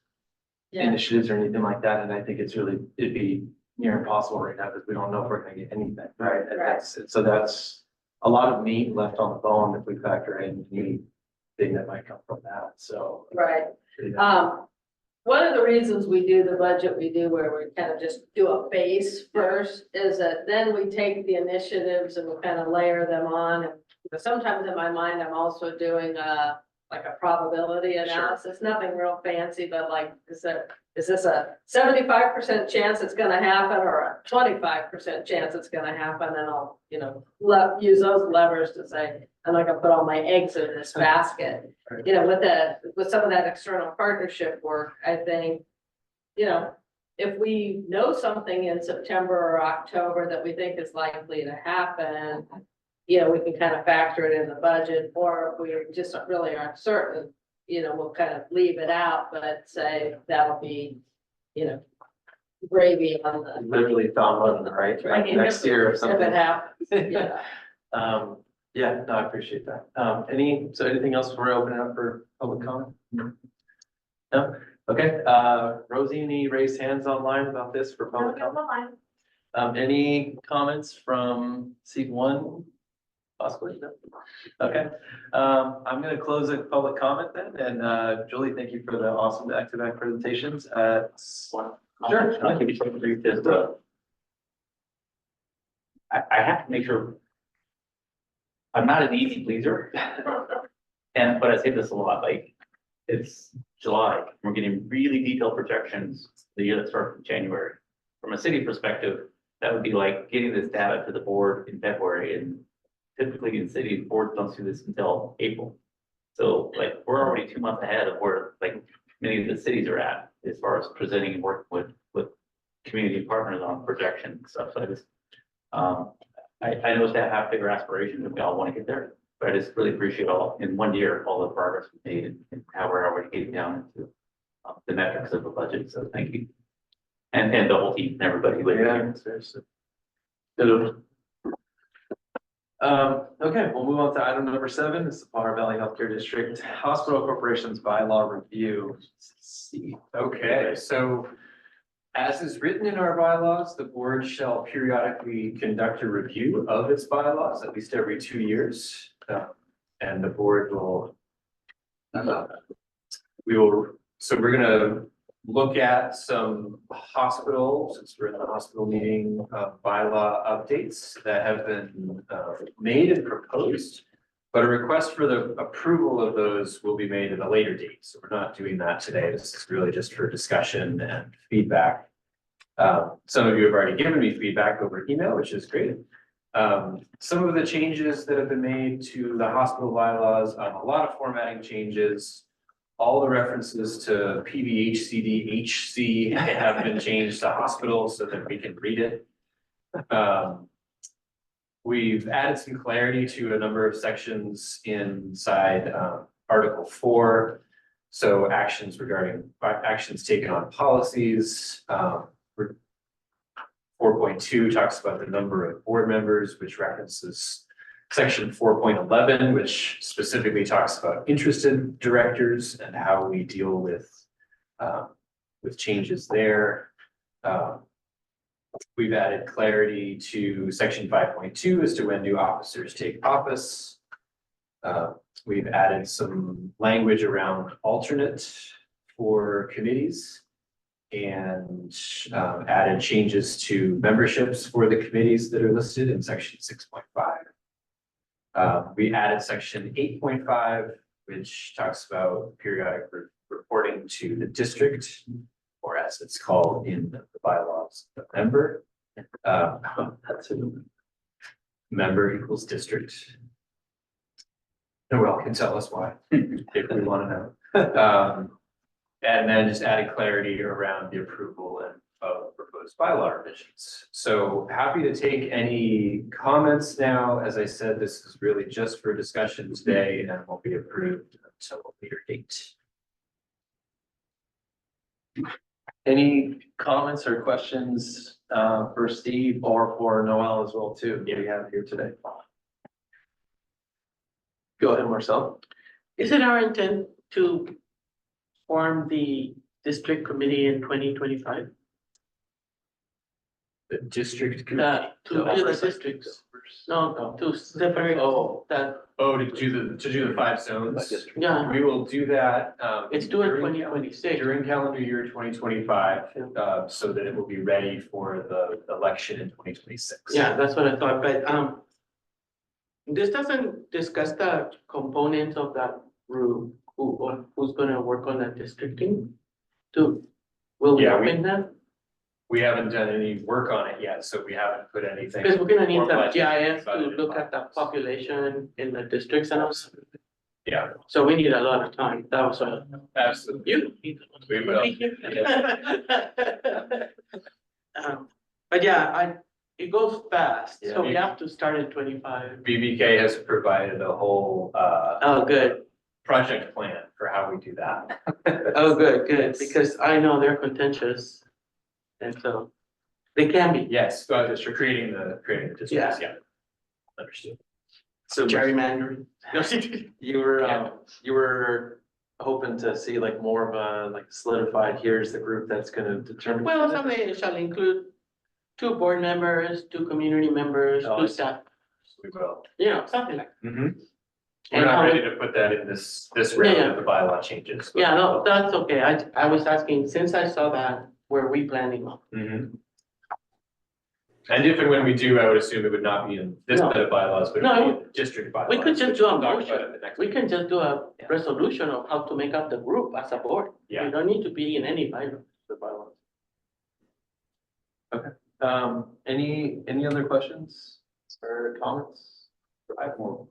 initiatives or anything like that, and I think it'd be near impossible right now, because we don't know if we're gonna get anything, right? And so that's a lot of meat left on the bone if we factor in anything that might come from that, so. Right. Yeah. One of the reasons we do the budget we do, where we kind of just do a base first, is that then we take the initiatives and we kind of layer them on. And sometimes in my mind, I'm also doing like a probability analysis, nothing real fancy, but like, is this a 75% chance it's gonna happen, or a 25% chance it's gonna happen? And I'll, use those levers to say, I'm not gonna put all my eggs in this basket. With some of that external partnership work, I think, if we know something in September or October that we think is likely to happen, we can kind of factor it in the budget, or if we just really aren't certain, we'll kind of leave it out, but say that'll be, gravy on the. Literally found one, right? Like next year or something. If it happens, yeah. Yeah, no, I appreciate that. Anything else before I open it up for public comment? No? Okay, Rosie, any raised hands online about this for public comment? Any comments from seat one? Possibly, no? Okay, I'm gonna close the public comment then, and Julie, thank you for the awesome back-to-back presentations at. Sure. I'll keep it short and brief. Just, I have to make sure I'm not an easy pleaser. But I say this a lot, like, it's July, we're getting really detailed projections the year that starts in January. From a city perspective, that would be like getting this data to the board in February, and typically in city, boards don't do this until April. So like, we're already 2 months ahead of where like many of the cities are at as far as presenting and working with community partners on projection and stuff. So I just, I know staff have bigger aspirations and we all want to get there, but I just really appreciate in 1 year, all the progress we made and how we're already getting down into the metrics of the budget. So thank you. And the whole team, and everybody. Yeah, seriously. Okay, we'll move on to item number 7. This is the Potter Valley Healthcare District Hospital Corporation's bylaw review. See. Okay, so as is written in our bylaws, the board shall periodically conduct a review of its bylaws at least every 2 years. And the board will, so we're gonna look at some hospital, since we're in the hospital meeting, bylaw updates that have been made and proposed. But a request for the approval of those will be made at a later date, so we're not doing that today. This is really just for discussion and feedback. Some of you have already given me feedback over email, which is great. Some of the changes that have been made to the hospital bylaws, a lot of formatting changes. All the references to PVHCDHC have been changed to hospital so that we can read it. We've added some clarity to a number of sections inside Article 4. So actions regarding actions taken on policies. 4.2 talks about the number of board members, which references section 4.11, which specifically talks about interested directors and how we deal with changes there. We've added clarity to section 5.2 as to when new officers take office. We've added some language around alternate for committees and added changes to memberships for the committees that are listed in section 6.5. We added section 8.5, which talks about periodic reporting to the district, or as it's called in the bylaws, the member. That's a member equals district. Noel can tell us why, if we want to know. And then just added clarity around the approval of proposed bylaw revisions. So happy to take any comments now. As I said, this is really just for discussion today and won't be approved until a later date. Any comments or questions for Steve or for Noel as well too, that we have here today? Go ahead, Marcel. Is it our intent to form the district committee in 2025? The district. To do the districts, no, to separate that, Oh, to do the 5 zones. yeah, We will do that. it's due in during 2026. During calendar year 2025, so that it will be ready for the election in 2026. Yeah, that's what I thought, but this doesn't discuss the components of that group, who's gonna work on that districting? Will we Yeah, open that? We haven't done any work on it yet, so we haven't put anything. Because we're gonna need the formalized GIS to about it. look at the population in the districts and also, Yeah, so we need a lot of time, that was what. absolutely. You. We will. But yeah, it goes fast, so we Yeah. have to start in 25. BBK has provided a whole Oh, good. project plan for how we do that. Oh, good, Yes. because I know they're contentious. And so, they can be. Yes, but it's for creating the districts, yeah. Understood. So Gerrymandering. you were hoping to see like more of a like solidified, here's the group that's gonna determine. Well, something shall include 2 board members, 2 community members, Oh, I 2 see. staff, We will. something like. We're And not how- ready to put that in this round Yeah. of the bylaw changes. but- Yeah, no, that's okay. I was asking, since I saw that, were we planning on? Mhm. And if and when we do, I would assume it would not be in this No. set of bylaws, but it No, would be in district bylaws. we could just which do a we'll talk motion. about at the next We meeting. can just do a resolution of how to make up the group as a board. Yeah. You don't need to be in any bylaw. Any other questions or comments? I have more,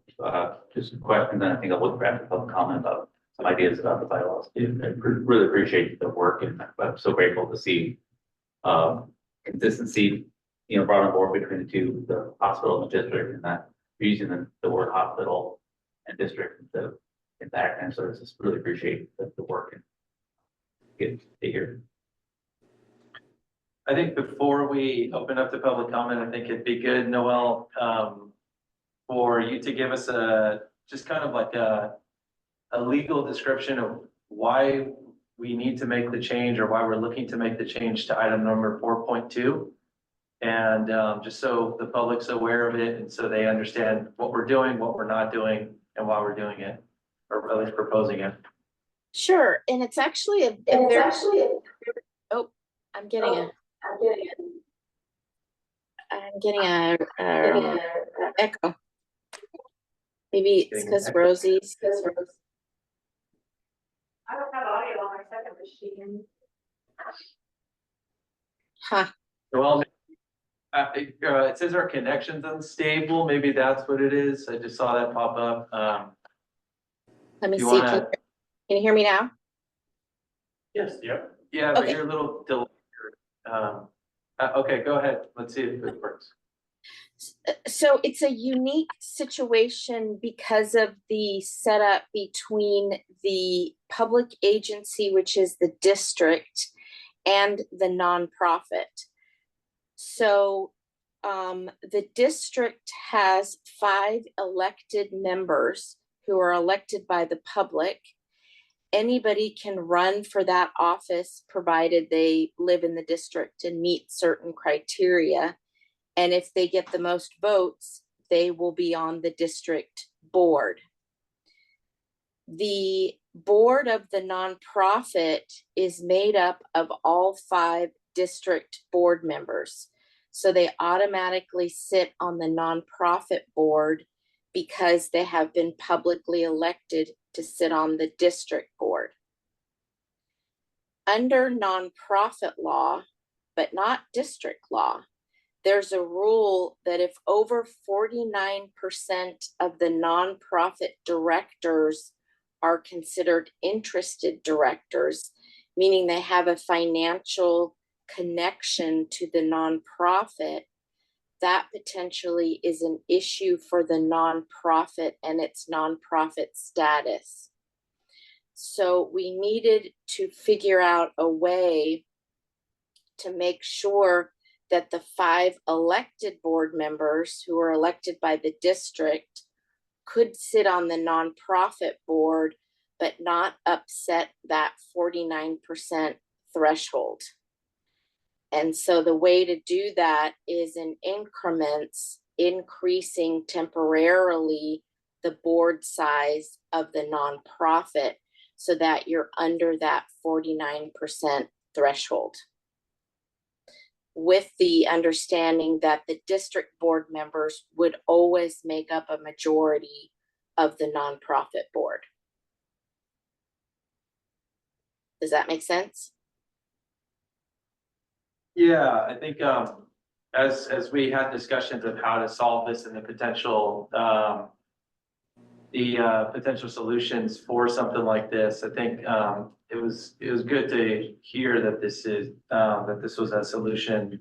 just questions, and I think I'll look back and comment about some ideas about the bylaws. I really appreciate the work, and I'm so grateful to see consistency, brought on board between the two, the hospital and the district, and that using the word hospital and district in the acronym. So I just really appreciate the work and get to hear. I think before we open up to public comment, I think it'd be good, Noel, for you to give us just kind of like a legal description of why we need to make the change or why we're looking to make the change to item number 4.2. And just so the public's aware of it and so they understand what we're doing, what we're not doing, and why we're doing it, or at least proposing it. Sure, and it's actually oh, I'm getting a echo. Maybe it's because Rosie's. I don't have audio on my second machine. Huh. Well, it says our connection's unstable. Maybe that's what it is. I just saw that pop up. Let me you see. wanna- Can you hear me now? Yes, yep. Yeah, but Okay. you're a little delayed. Okay, go ahead. Let's see if it works. So it's a unique situation because of the setup between the public agency, which is the district, and the nonprofit. So the district has 5 elected members who are elected by the public. Anybody can run for that office provided they live in the district and meet certain criteria. And if they get the most votes, they will be on the district board. The board of the nonprofit is made up of all 5 district board members. So they automatically sit on the nonprofit board because they have been publicly elected to sit on the district board. Under nonprofit law, but not district law, there's a rule that if over 49% of the nonprofit directors are considered interested directors, meaning they have a financial connection to the nonprofit, that potentially is an issue for the nonprofit and its nonprofit status. So we needed to figure out a way to make sure that the 5 elected board members who are elected by the district could sit on the nonprofit board, but not upset that 49% threshold. And so the way to do that is in increments, increasing temporarily the board size of the nonprofit so that you're under that 49% threshold, with the understanding that the district board members would always make up a majority of the nonprofit board. Does that make sense? Yeah, I think as we had discussions of how to solve this and the potential potential solutions for something like this, I think it was good to hear that this was a solution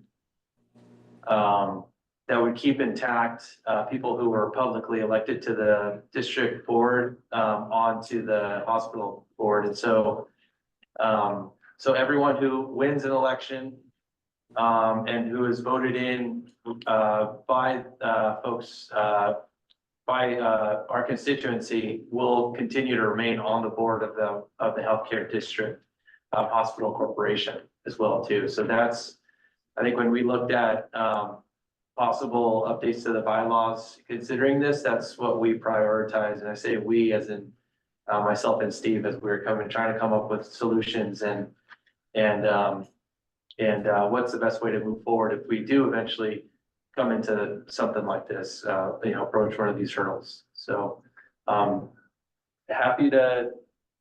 that would keep intact people who were publicly elected to the district board onto the hospital board. And so so everyone who wins an election and who is voted in by folks by our constituency will continue to remain on the board of the healthcare district hospital corporation as well too. So that's, I think when we looked at possible updates to the bylaws, considering this, that's what we prioritize. And I say we as in myself and Steve, as we were trying to come up with solutions and what's the best way to move forward if we do eventually come into something like this, approach one of these hurdles. So happy to,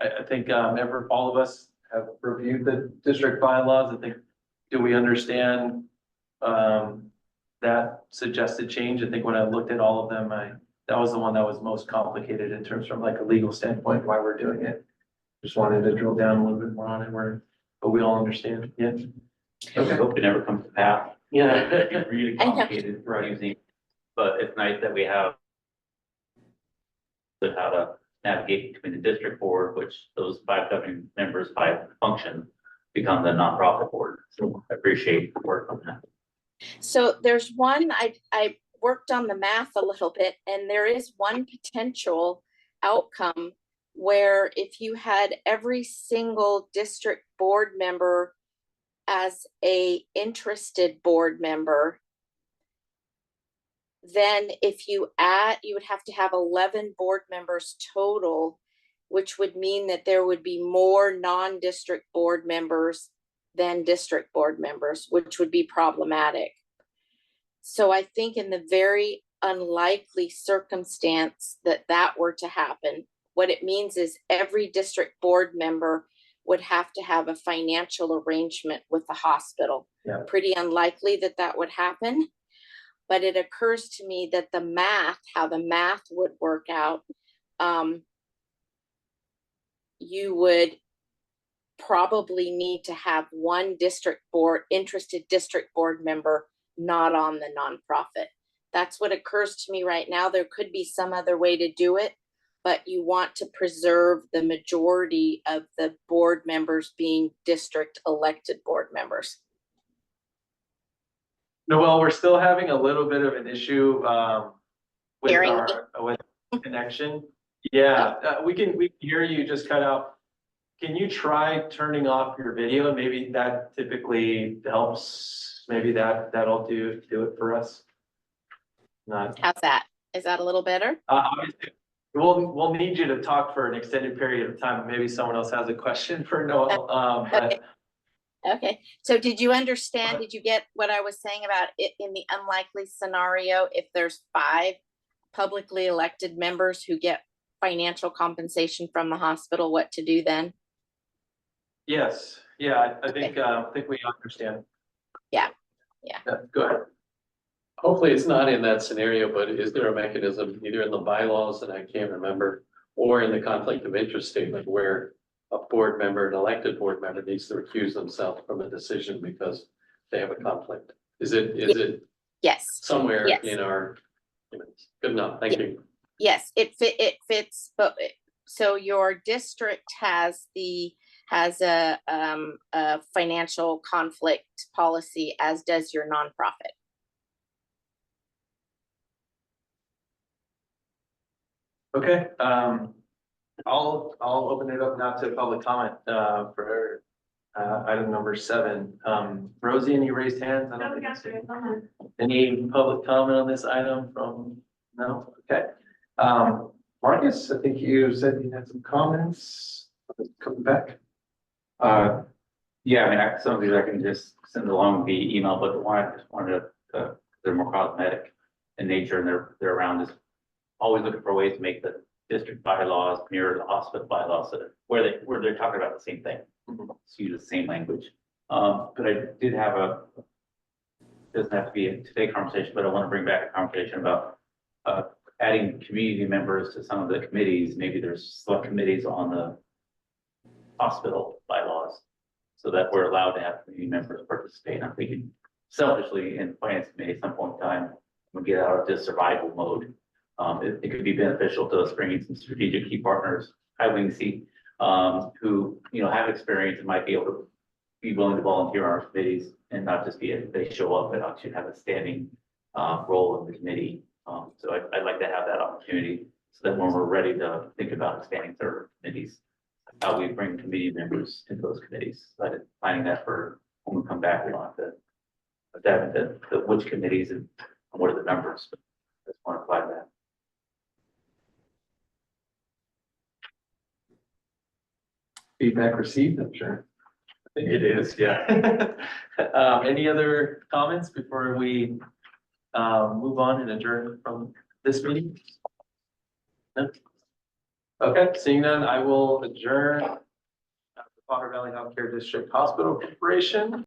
I think all of us have reviewed the district bylaws. I think, do we understand that suggested change? I think when I looked at all of them, that was the one that was most complicated in terms from like a legal standpoint, why we're doing it. Just wanted to drill down a little bit more on it, but we all understand, yeah. I hope it never comes to pass. Yeah. It'd be really complicated using, but it's nice that we have how to navigate between the district board, which those 5 governing members by function become the nonprofit board. So I appreciate the work on that. So there's one, I worked on the math a little bit, and there is one potential outcome where if you had every single district board member as a interested board member, then if you add, you would have to have 11 board members total, which would mean that there would be more non-district board members than district board members, which would be problematic. So I think in the very unlikely circumstance that that were to happen, what it means is every district board member would have to have a financial arrangement with the hospital. Yeah. Pretty unlikely that that would happen. But it occurs to me that the math, how the math would work out, you would probably need to have one interested district board member not on the nonprofit. That's what occurs to me right now. There could be some other way to do it, but you want to preserve the majority of the board members being district elected board members. Noel, we're still having a little bit of an issue with Hearing with connection. Yeah, we can hear you just cut out. Can you try turning off your video? Maybe that typically helps. Maybe that'll do it for us. Not. How's that? Is that a little better? Obviously, we'll need you to talk for an extended period of time. Maybe someone else has a question for Noel. But Okay, so did you understand, did you get what I was saying about it in the unlikely scenario, if there's 5 publicly elected members who get financial compensation from the hospital, what to do then? yes, yeah, I think we understand. Yeah. Go ahead. Hopefully it's not in that scenario, but is there a mechanism either in the bylaws, and I can't remember, or in the conflict of interest statement where a board member, an elected board member needs to recuse themselves from a decision because they have a conflict? Is it Yes. somewhere Yes. in our, good enough, thank you. Yes, it fits, but so your district has a financial conflict policy, as does your nonprofit. Okay, I'll open it up now to public comment for item number 7. Rosie, any raised hands? I don't think I've seen. Any public comment on this item from, no? Okay. Marcus, I think you said you had some comments coming back. Yeah, I mean, some of these I can just send along via email, but the one I just wanted to, they're more cosmetic in nature, and they're around is always looking for ways to make the district bylaws mirror the hospital bylaws, so that where they're talking about the same thing, use the same language. But I did have doesn't have to be a today conversation, but I want to bring back a conversation about adding community members to some of the committees. Maybe there's select committees on the hospital bylaws, so that we're allowed to have community members participate. I'm thinking selfishly in finance committee at some point in time, we get out of this survival mode. It could be beneficial to us bringing some strategic key partners, who, have experience and might be able to be willing to volunteer on our committees and not just they show up, but actually have a standing role in the committee. So I'd like to have that opportunity, so that when we're ready to think about expanding their committees, how we bring committee members into those committees. So I'm planning that for when we come back. We don't have to dive into which committees and what are the numbers. But I just want to apply that. Feedback received, I'm sure. I think it is, yeah. Any other comments before we move on and adjourn from this meeting? No? Okay, seeing none, I will adjourn the Potter Valley Healthcare District Hospital Corporation.